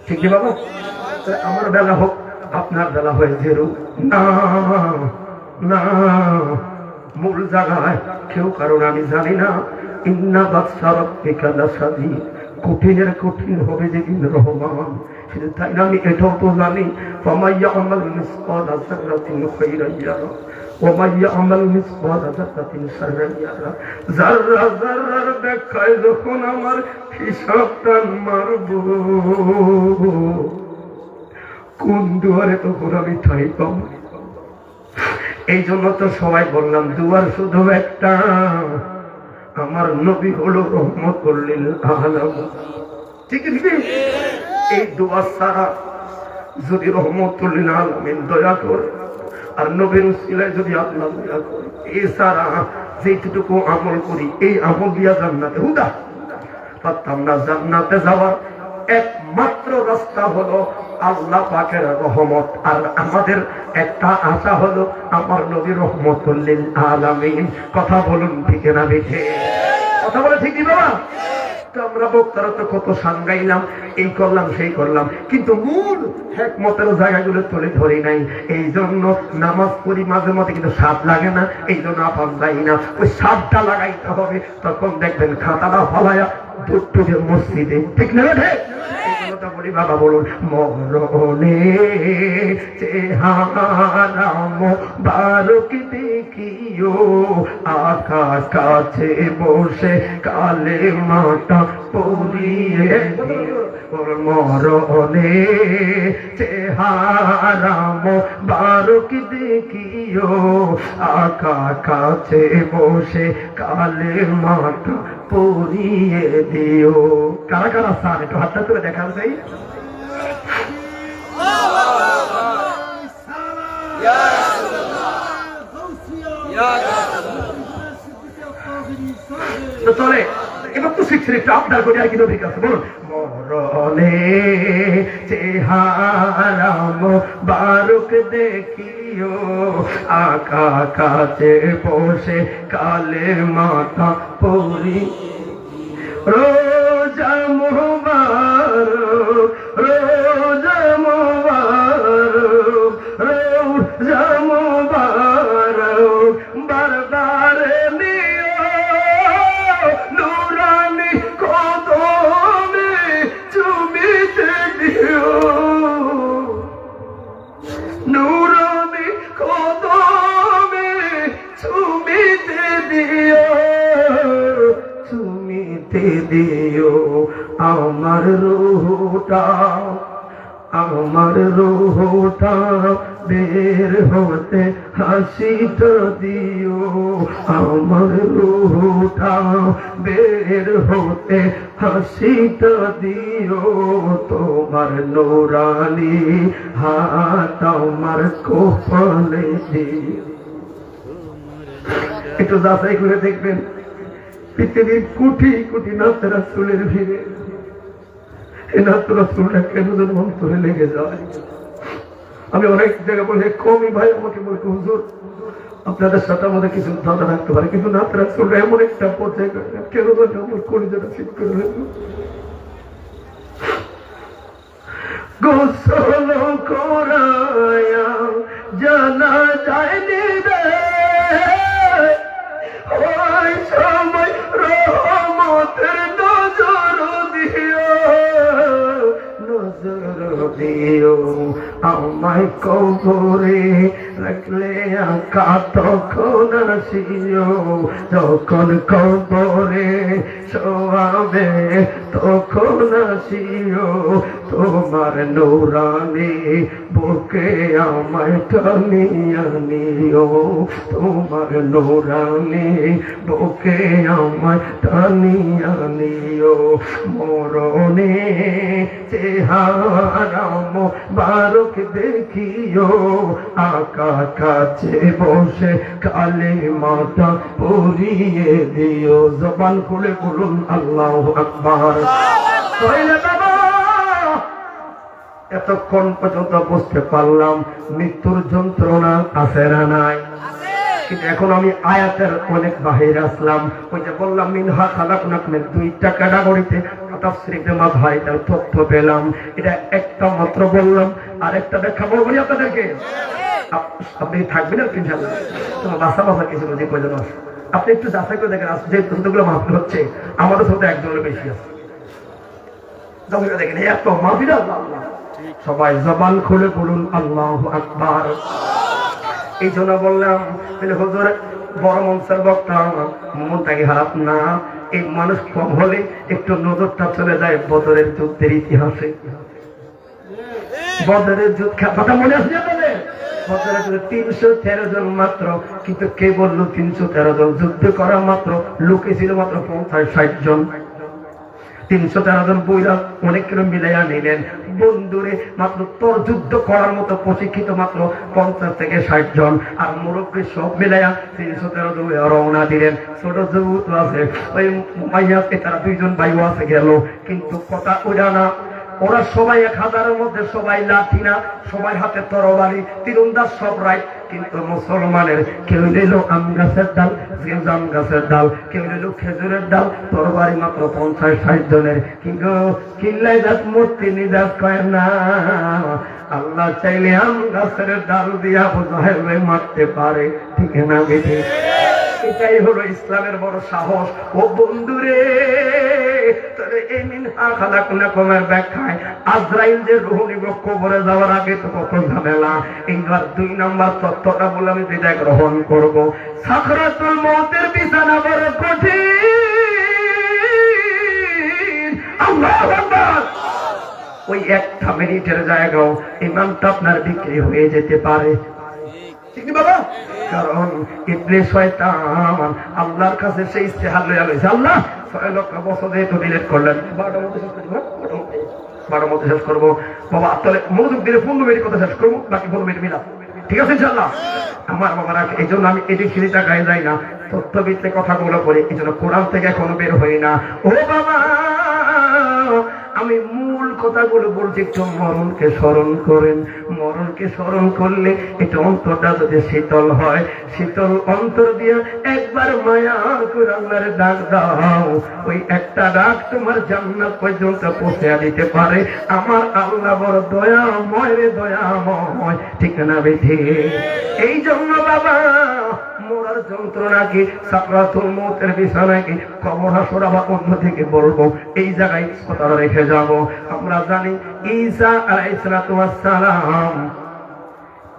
ঠিক আছে বাবা? আমার বেলা হোক, আপনার বেলা হয় জিরো না, না মূল জায়গায় কেউ, কারণ আমি জানি না ইন্না বাদশা রাব্বিকা লাশাদীদ, কঠিনের কঠিন হবে যেদিন রহমান, শুধু তাই না আমি এটাও তো জানি, ফামান ইয়ামাল মিসকালা যাররাতিন খায়রান ইয়ারা ওয়া মান ইয়ামাল মিসকালা যাররাতিন শাররান ইয়ারা। যাররা যাররার ব্যাখ্যায় যখন আমার হিসাবটা মারবো, কোন দুয়ারে তখন আমি ঠাই পাবো? এই জন্য তো সবাই বললাম দুয়ার শুধু একটা, আমার নবী হলো রহমতুল লিল আলামিন, ঠিক আছে? এই দোয়া ছাড়া যদি রহমতুল লিল আলামিন দয়া করে আর নবীর উসিলায় যদি আল্লাহ দয়া করে, এছাড়া যেটুকু আমল করি এই আমল দিয়া জান্নাতে হুদা পারতাম না। জান্নাতে যাওয়ার একমাত্র রাস্তা হলো আল্লাহ পাকের রহমত। আর আমাদের একটা আশা হলো আমার নবী রহমতুল লিল আলামিন। কথা বলুন ঠিক না বেঠে? কথা বলে ঠিক কি বাবা? তো আমরা বক্তারা তো কত সাঙ্গাইলাম, এই করলাম সেই করলাম, কিন্তু মূল হিকমতের জায়গাগুলো তুলে ধরি নাই। এই জন্য নামাজ পড়ি মাঝে মধ্যে কিন্তু স্বাদ লাগে না, এই জন্য আপন যাই না। ওই স্বাদটা লাগাইতে হবে, তখন দেখবেন খাতাটা ফলাইয়া দুটুকে মসজিদে। ঠিক না বেঠে? বলি বাবা বলুন, মরণে চেহারাম বারক দেখিও, আকাশ কাছে বসে কালে মাটা পড়িয়ে দিও। মরণে চেহারাম বারক দেখিও, আকাশ কাছে বসে কালে মাটা পড়িয়ে দিও। কারা কারা স্যার একটু হাতটা করে দেখান যাই। চলে এবার তো শিখছেন, একটু আপনার করে আর কি নবীর কাছে বলুন। মরণে চেহারাম বারক দেখিও, আকা কাছে বসে কালে মাথা পড়ি। রোজা মুবারক, রোজা মুবারক, রোজা মুবারক, বারবার নিও নুরানি কদমে চুমিতে দিও, নুরানি কদমে চুমিতে দিও, চুমিতে দিও আমার রূহটা, আমার রূহটা বের হতে হাসিটা দিও, আমার রূহটা বের হতে হাসিটা দিও, তোমার নূরানি হাত আমার কপালে দিও। একটু যাচাই করে দেখবেন, পৃথিবীর কোটি কোটি নাত রাসূলের ভিড়ে এই নাত রাসূলটা কেন যেন অন্তরে লেগে যায়। আমি অনেক জায়গায় বলি, কমই ভাই আমাকে বলতে, হুজুর আপনাদের সাথে আমাদের কিছু ধাঁধা রাখতে পারে, কিন্তু নাত রাসূলটা এমন একটা পর্যায়ে কেন যেন আমার কলিজাটা ঠিক করে হইল। গোসল করায়া জানা যায়নি রে, ওই সময় রহমতের নজর দিও, নজর দিও আমায় কবরে রাখলে আকা তখন আসিও, যখন কবরে শোয়াবে তখন আসিও, তোমার নূরানি বুকে আমায় টানিয়া নিও, তোমার নূরানি বুকে আমায় টানিয়া নিও, মরণে চেহারাম বারক দেখিও, আকা কাছে বসে কালে মাথা পড়িয়ে দিও। জবান খুলে বলুন আল্লাহু আকবার। এতক্ষণ পর্যন্ত বুঝতে পারলাম মৃত্যুর যন্ত্রণা আছে না নাই, কিন্তু এখন আমি আয়াতের অনেক বাহিরে আসলাম। ওই যে বললাম মিনহা খালাকনাকুম, দুইটা ক্যাটাগরিতে তাফসীর ইবনে মাযহার এর তথ্য পেলাম। এটা একটা মাত্র বললাম, আর একটা ব্যাখ্যা বলবো আপনাদেরকে। আপনি থাকবেন আর ইনশাআল্লাহ তোমার বাসা বাসা কিছু বুঝে প্রয়োজন আছে, আপনি একটু যাচাই করে দেখেন। যে যতগুলো মাহফিল হচ্ছে আমাদের সাথে একজনের বেশি আছে, দেখেন এত মাহফিল। আল্লাহ সবাই জবান খুলে বলুন আল্লাহু আকবার। এই জন্য বললাম হুজুর বড় মঞ্চের বক্তা মনটাকে খারাপ না, এই মানুষ কম হলে একটু নজরটা চলে যায় বদরের যুদ্ধের ইতিহাসে। বদরের যুদ্ধ কথা মনে আছে আপনাদের? বদরের যুদ্ধে 313 জন মাত্র, কিন্তু কে বললো 313 জন? যুদ্ধ করা মাত্র লোকে ছিল মাত্র 50-60 জন। 313 জন বইরা অনেক কিলো মিলাইয়া নিলেন। বন্ধুরে মাত্র তোর যুদ্ধ করার মতো প্রশিক্ষিত মাত্র 50 থেকে 60 জন, আর মুরব্বী সব মিলাইয়া 313 জন রওনা দিলেন। ছোট যুবক আছে, ওই মাইয়া তারা 2 জন ভাইও আছে গেল, কিন্তু কথা ওইটা না। ওরা সবাই 1000-এর মধ্যে সবাই লাঠি না, সবাই হাতে তরবারি, তীরন্দাজ সব রাইট, কিন্তু মুসলমানের কেউ নিল আম গাছের ডাল, কেউ জাম গাছের ডাল, কেউ নিল খেজুরের ডাল, তরবারি মাত্র 50-60 জনের। কিন্তু কিল্লাই যাত মূর্তি নিজাত কয় না, আল্লাহ চাইলে আম গাছের ডাল দিয়া বোঝায় মারতে পারে, ঠিক না বেঠে? এটাই হলো ইসলামের বড় সাহস। ও বন্ধুরে, ব্যাখ্যায় আজরাইল যে রূহ নিব কবরে যাওয়ার আগে তো কত ঝামেলা। এইবার 2 নম্বর তত্ত্বটা বলে আমি যেটা গ্রহণ করব, সাকরাতুল মউতের বিছানা বড় কঠিন। আল্লাহু আকবার। ওই একটা মিনিটের জায়গাও ইমানটা আপনার বিক্রি হয়ে যেতে পারে, ঠিক না বাবা? কারণ ইবলিস শয়তান আল্লাহর কাছে সেই ইস্তেহার লইয়া লইছে, আল্লাহ 6 লক্ষ বছর যেহেতু ডিলিট করলেন, 12টার মধ্যে শেষ করবো, 12টার মধ্যে শেষ করবো বাবা। তাহলে মনোযোগ দিলে 15 মিনিট কথা শেষ করবো, বাকি 15 মিনিট মিলা, ঠিক আছে ইনশাআল্লাহ? আমার বাবারা, এই জন্য আমি এটি সিঁড়িটা গায়ে যাই না, তথ্যভিত্তিক কথাগুলো বলি, এই জন্য কোরআন থেকে এখনো বের হই না। ও বাবা, আমি মূল কথাগুলো বলছি, একটু মরণকে স্মরণ করেন। মরণকে স্মরণ করলে একটু অন্তরটা যদি শীতল হয়, শীতল অন্তর দিয়ে একবার মায়া করে আল্লাহর ডাক দাও, ওই একটা ডাক তোমার জান্নাত পর্যন্ত পৌঁছে দিতে পারে। আমার আল্লাহ বড় দয়াময় রে, দয়াময়, ঠিক না বেঠি? এই জন্য বাবা, মরার যন্ত্রণা কি, সাকরাতুল মউতের বিছানায় কি, কবর হাসর আবার অন্য থেকে বলবো, এই জায়গায় কথাটা রেখে যাব। আমরা জানি ঈসা আলাইহিস সালাতু ওয়াস সালাম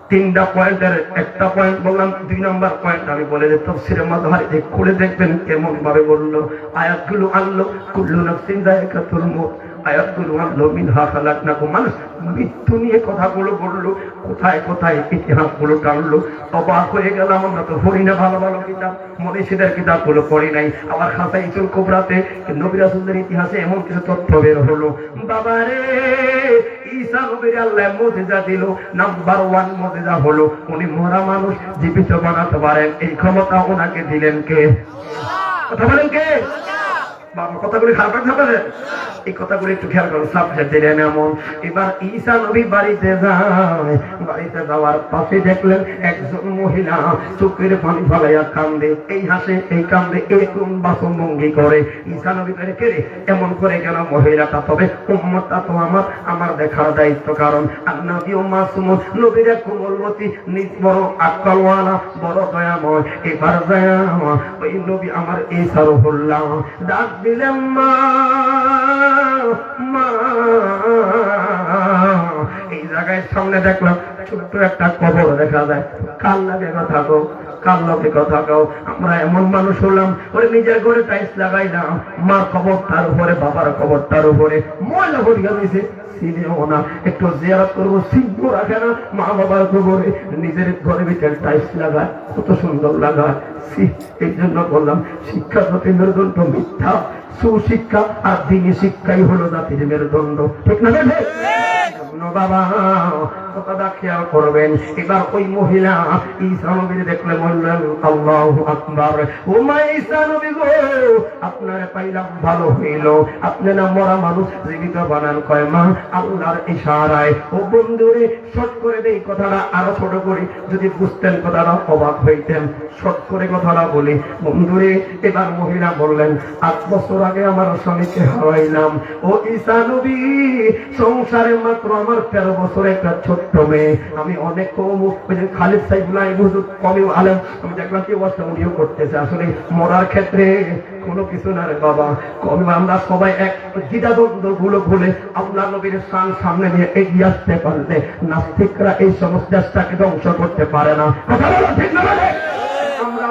3টা পয়েন্টের একটা পয়েন্ট বললাম, 2 নম্বর পয়েন্ট আমি বলে যে তাফসীরে মাযহারিতে খুলে দেখবেন কেমন ভাবে বললো। আয়াতগুলো আনলো, কুল্লু নাফসিন যায়কাতুল মউত, আয়াতগুলো আনলো, মিনহা খালাকনাকুম, মানুষ মৃত্যু নিয়ে কথাগুলো বললো, কোথায় কোথায় ইতিহাসগুলো টানলো। অবাক হয়ে গেলাম, আমরা তো পড়ি না ভালো ভালো কিতাব, মনীষীদের কিতাবগুলো পড়ি নাই। আবার খাসাইসুল কুবরাতে নবী রাসূলদের ইতিহাসে এমন কিছু তথ্য বের হলো। বাবারে, ঈসা নবীর আল্লাহ মুজিজা দিল, নাম্বার 1 মুজিজা হলো উনি মরা মানুষ জীবিত বানাতে পারেন। এই ক্ষমতা ওনাকে দিলেন কে? কথা বলেন কে? বাবা, কথাগুলি খারাপ থাকবে, এই কথাগুলো একটু খেয়াল করুন, সাবজেক্ট দিলেন এমন। এবার ঈসা নবী বাড়িতে যায়, বাড়িতে যাওয়ার পাশে দেখলেন একজন মহিলা চোখের পানি ফলাইয়া কান্দে, এই হাসে এই কান্দে, এরকম বাসভঙ্গি করে। ঈসা নবী করে, কে রে এমন করে কেন মহিলাটা? তবে উম্মতটা তো আমার দেখার দায়িত্ব, কারণ নবী ও মাসুম, নবীর কোমলমতি, নিজ বড় আকলওয়ালা, বড় দয়াময়। এবার যায় ওই নবী আমার ঈসা রুহুল্লাহ ডাক দিলেন, মা মা। এই জায়গায় সামনে দেখলাম ছোট্ট একটা কবর দেখা যায়। কাল লাগে কথা গো, কাল লাগে কথা গাও। আমরা এমন মানুষ হলাম, ওরে নিজের ঘরে টাইলস লাগাইলাম, মার কবরটার উপরে, বাবার কবরটার উপরে ময়লা ভরিয়া দিয়েছে, চিনেও না। একটু জিয়ারত করবো, সিংহ রাখে না, মা বাবার কবরে নিজের ঘরে ভিতরে টাইলস লাগায়, কত সুন্দর লাগায়। এই জন্য বললাম, শিক্ষা জাতির মেরুদণ্ড মিথ্যা, সুশিক্ষা আর দিনী শিক্ষাই হলো জাতির মেরুদণ্ড, ঠিক না? বাবা, কথাটা খেয়াল করবেন। এবার ওই মহিলা ঈসা নবীর দেখলে বললেন, আল্লাহু আকবার, ও মা ঈসা নবী গো, আপনার পাইলাম ভালো হইল, আপনি না মরা মানুষ জীবিত বানান। কয় মা, আল্লাহর ইশারায়। ও বন্ধুরে, শর্ট করে দেই কথাটা, আরো ছোট করি, যদি বুঝতেন কথাটা অবাক হইতেন। শর্ট করে কথাটা বলি বন্ধুরে। এবার মহিলা বললেন, 8 বছর আগে আমার স্বামীকে হারাইলাম। ও ঈসা নবী, সংসারে মাত্র আমার 13 বছর একটা ছোট্ট মেয়ে। আমি অনেক কম, ওই যে খালিদ সাইফুল্লাহ হুজুর কমই আলেম, আমি দেখলাম কি অবস্থা উনিও করতেছে। আসলে মরার ক্ষেত্রে কোনো কিছু না রে বাবা, কমই আমরা সবাই এক দ্বিধাদ্বন্দ্ব গুলো ভুলে আল্লাহ নবীর শান সামনে নিয়ে এগিয়ে আসতে পারলে নাস্তিকরা এই সমস্ত দেশটাকে ধ্বংস করতে পারে না। কথা বলো, ঠিক না?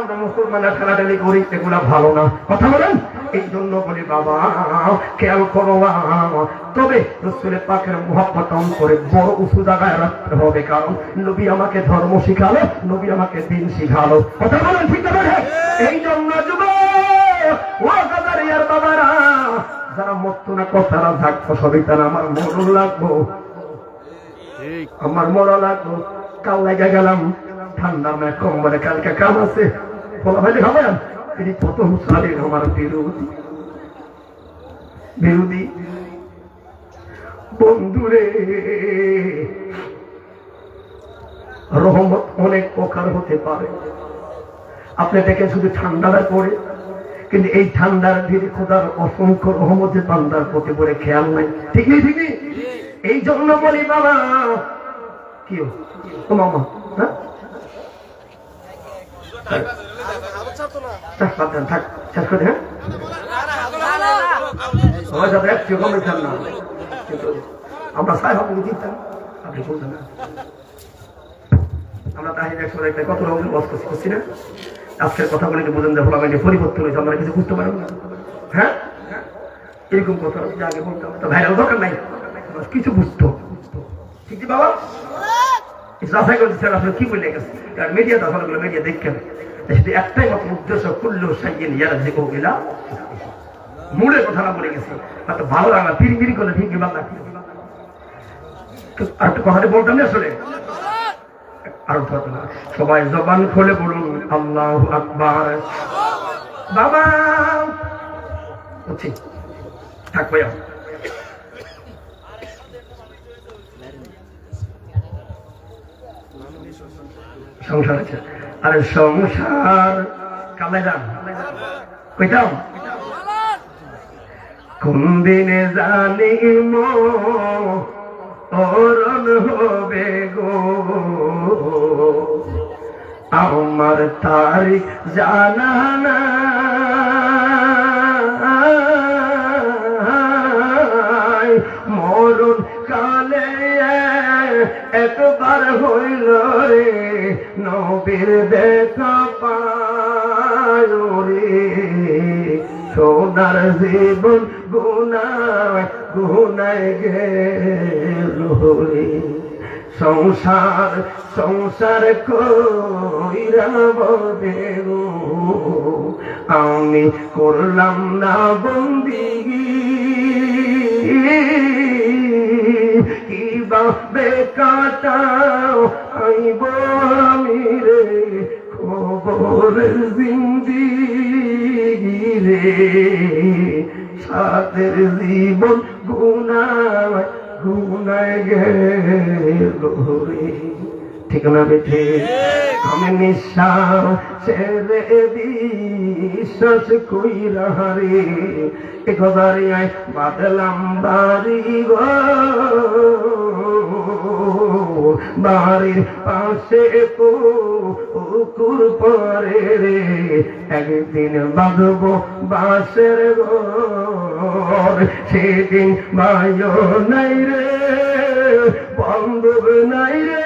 আমরা মুসলমানরা খেলাটালি করি, এগুলা ভালো না। কথা বলেন? এই জন্য বলি বাবা, খেয়াল করো। তবে রাসূলের পাকের মুহাব্বত করে বড় উঁচু জায়গায় রাখতে হবে, কারণ নবী আমাকে ধর্ম শিখালো, নবী আমাকে দিন শিখালো। কথা বলেন, ঠিক না? এই জন্য যুবক ও কাদারিয়ার বাবারা, যারা মরতো না কথারা থাকতো সবই তারা আমার মরণ লাগবো, আমার মরা লাগবো। কাল লাগা গেলাম ঠান্ডা না কম্বলে, কালকে কাম আছে বলা ভাই হবেন। তিনি প্রথম সালের আমার বিরোধী বিরোধী বন্ধুরে। রহমত অনেক প্রকার হতে পারে, আপনি দেখেন শুধু ঠান্ডাটা পড়ে, কিন্তু এই ঠান্ডার ধীরে খোদার অসংখ্য রহমতের বান্দার প্রতি বলে খেয়াল নাই। ঠিক নেই ঠিক নেই। এই জন্য বলি বাবা কি ও মামা, হ্যাঁ থাক শেষ করে, হ্যাঁ সবাই যাতে একটু কমে খান না, কিন্তু আমরা সাহেব আপনাকে দিতাম, আপনি বলতেন না। আমরা তাই একশো একটা কত রকম বস করছি না। আজকের কথা বলে বোঝেন যে ফলামেন্টে পরিবর্তন হয়েছে, আমরা কিছু বুঝতে পারবো না। হ্যাঁ এরকম কথা আগে বলতাম, তো ভাইরাল দরকার নাই, কিছু বুঝতো। ঠিক কি বাবা? যাচাই করতেছেন আসলে কি বলে গেছে, কারণ মিডিয়া দখলগুলো মিডিয়া দেখেন শুধু একটাই মাত্র উদ্দেশ্য, কুল্লু সাইয়েন ইয়ারা যে কবিলা মূলে কথা না বলে গেছে। হয়তো ভালো লাগা পিড়ি করলে ঠিক বাংলা আর একটু কথাটা বলতাম না আসলে। আরো ঘটনা, সবাই জবান খুলে বলুন আল্লাহু আকবার। বাবা থাকবে সংসার আছে, আরে সংসার কামে যান কইতাম কোন দিনে জানি মরণ হবে গো, আমার তারিখ জানা নাই, মরণ কালে একবার হইল রে নবীর দেখা পায় রে, সোনার জীবন গুনায় গুনায় গেল রে, সংসার সংসার কইরা বলে গো, আমি করলাম না বন্দিগি, কিভাবে কাটাও আইব আমি রে খবরের জিন্দিগি রে, সাদের জীবন গুনায় গুনায় গেল রে। ঠিক না বেঠে? আমি নিঃশ্বাস ছেড়ে বিশ্বাস কইরা রে একবারে বাদলাম বাড়ি গো, বাড়ির পাশে পুকুর পরে রে একদিন বাঁধব বাঁশের ঘর, সেদিন মায়ো নাই রে বান্ধব নাই রে,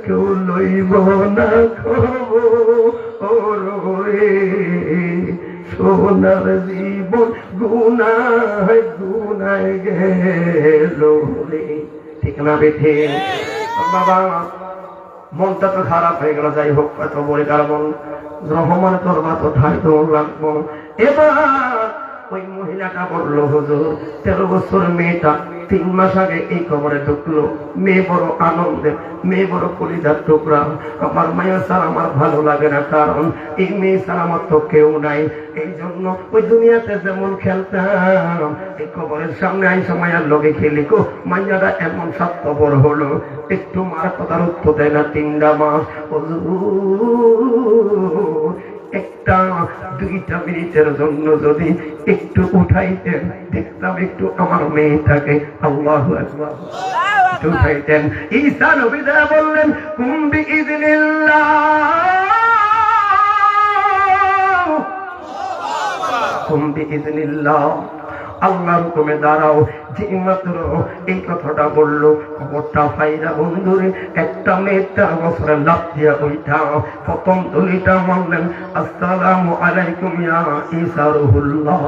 কেউ লইব না খবর রে, সোনার জীবন গুনায় গুনায় গেল রে। ঠিক না বেঠে? বাবা মনটা তো খারাপ হয়ে গেল, যাই হোক এত বলে কারণ রহমান তোর মা তো ঠাই তো লাগবো। এবার ওই মহিলাটা বললো হুজুর 13 বছর মেয়েটা 3 মাস আগে এই কবরে ঢুকলো, মেয়ে বড় আনন্দের, মেয়ে বড় কলিজার টুকরা, আমার মায়া ছাড়া আমার ভালো লাগে না, কারণ এই মেয়ে ছাড়া আমার তো কেউ নাই। এই জন্য ওই দুনিয়াতে যেমন খেলতাম এই কবরের সামনে আইসা মায়ার লগে খেলি গো, মাইয়াটা এমন স্বার্থপর হলো, একটু মার কথার উত্তর দেয় না 3টা মাস। একটা 2টা মিনিটের জন্য যদি একটু উঠাইতেন দেখতাম একটু আমার মেয়েটাকে, আল্লাহু আকবার, উঠাইতেন। ঈসা নবী দা বললেন কুম বিইذনিল্লাহ, কুম বিইذনিল্লাহ, আল্লাহর হুকুমে দাঁড়াও। যে মাত্র এই কথাটা বললো খবরটা ফাইদা বন্ধুরে একটা মেয়ে 4 বছরে লাফ দিয়া ওইটা প্রথম দলিটা মানলেন আসসালামু আলাইকুম ইয়া ঈসা রুহুল্লাহ।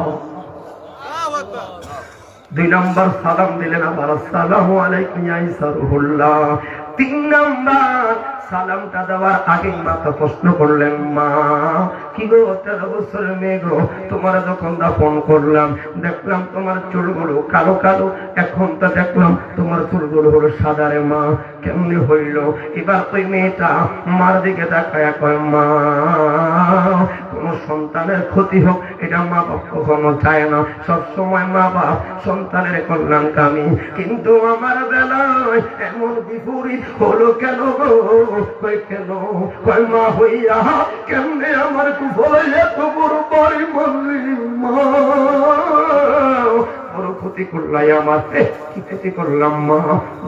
2 নম্বর সালাম দিলেন আবার আসসালামু আলাইকুম ইয়া ঈসা রুহুল্লাহ। তিন নাম্বার সালামটা দেওয়ার আগেই মা তো প্রশ্ন করলেন, মা কি গো 13 বছরের মেয়ে গো, তোমার যখন দাফন করলাম দেখলাম তোমার চুলগুলো কালো কালো, এখন তো দেখলাম তোমার চুলগুলো হলো সাদা রে মা, কেমনি হইল? এবার ওই মেয়েটা মার দিকে তাকায় কয়, মা কোন সন্তানের ক্ষতি হোক এটা মা বাপ কখনো চায় না, সবসময় মা বাপ সন্তানের কল্যাণকামী, কিন্তু আমার বেলায় এমন বিপরীত হলো কেন গো? কই কেন? কয় মা হইয়া কেমনে আমার কুফলে এত বড় বাড়ি বললি মা, বড় ক্ষতি করলাই আমার। কি ক্ষতি করলাম মা?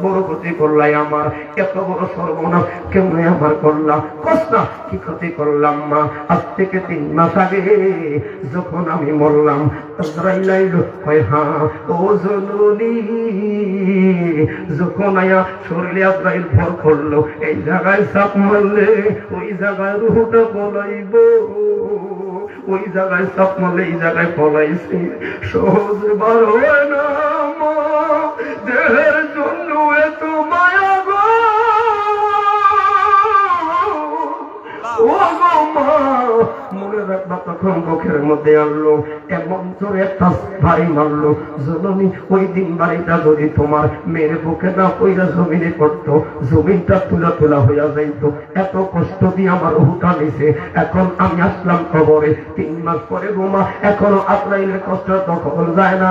বড় ক্ষতি করলাই আমার, এত বড় সর্বনাশ কেমনে আমার করলাম? কষ্ট কি ক্ষতি করলাম মা? আজ থেকে 3 মাস আগে যখন আমি মরলাম আজরাইল আইলো, কয় হ্যাঁ ও জননী, যখন আয়া শরীরে আজরাইল ভর করলো, এই জায়গায় চাপ মারলে ওই জায়গায় রুহটা পলাইব, ওই জায়গায় চাপ মারলে এই জায়গায় পলাইছে, সহজ বার হয় না মা, দেহের জন্য এত মায়া গো, ও গো মা। মনে রাখবা তখন বুকের মধ্যে আনলো, এমন জোরে একটা ভারী মারলো, জননী ওই দিন বাড়িটা যদি তোমার মেয়ের বুকে না পইরা জমিনে পড়তো, জমিনটা তুলা তুলা হইয়া যাইত, এত কষ্ট দিয়ে আমার হুটা নিছে, এখন আমি আসলাম কবরে 3 মাস পরে বোমা, এখনো আজরাইলের কষ্ট তখন যায় না।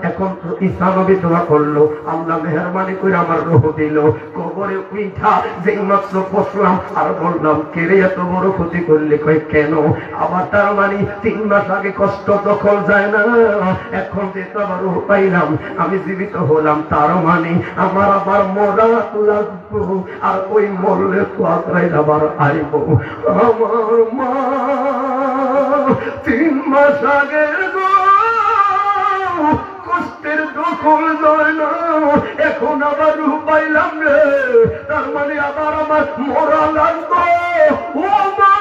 এখন ঈসা নবী দোয়া করলো, আল্লাহ মেহেরবানি করে আমার রূহ দিল, কবরে উঠা যেই মাত্র বসলাম আর বললাম, কে রে এত বড় ক্ষতি করলে? কয় কেন? আবার তার মানে 3 মাস আগে কষ্ট দখল যায় না, এখন যে তো আবার রূহ পাইলাম, আমি জীবিত হলাম, তার মানে আমার আবার মরা লাগবো, আর ওই মরলে তো আজরাইল আবার আইব। আমার মা 3 মাস আগে গো কষ্টের দখল যায় না, এখন আবার রূহ পাইলাম রে, তার মানে আবার আমার মরা লাগবো। ও মা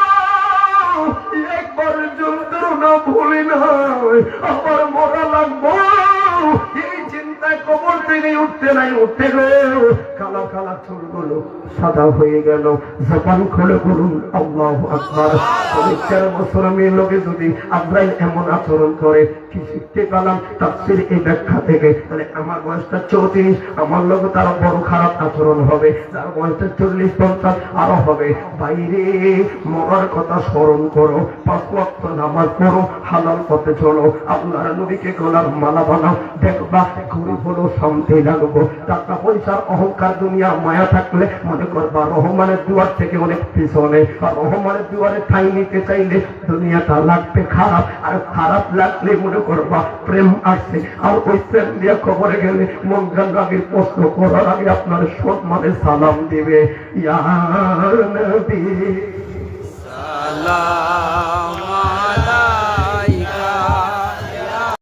একবার যন্ত্রণা ভুলি নাই, আবার মরা লাগবো, এই চিন্তায় কবর থেকে উঠতে নাই উঠতে গো, কালা কালা চুলগুলো সাদা হয়ে গেল, জবান খুলে বলুন আল্লাহু আকবার। 4 বছর মেয়ে লোকে যদি আজরাইল এমন আচরণ করে, কি শিখতে পেলাম তাফসীর এই ব্যাখ্যা থেকে? তাহলে আমার বয়সটা 34, আমার লোক তার বড় খারাপ আচরণ হবে, যার বয়সটা 40-50 আরো হবে। বাইরে মরার কথা স্মরণ করো, 5 ওয়াক্ত নামাজ পড়ো, হালাল পথে চলো, আল্লাহর নবীকে গলার মালা বানাও, দেখবা গরিব হলো শান্তি লাগবো। টাকা পয়সার অহংকার দুনিয়া মায়া থাকলে মনে করবা রহমানের দুয়ার থেকে অনেক পিছনে, আর রহমানের দুয়ারে ঠাই নিতে চাইলে দুনিয়াটা লাগবে খারাপ, আর খারাপ লাগলে মনে করবা প্রেম আসছে, আর ওই প্রেম দিয়ে খবরে গেলে মন গান আগে প্রশ্ন করার আগে আপনার সম্মানে সালাম দিবে, ইয়া নবী সালাম।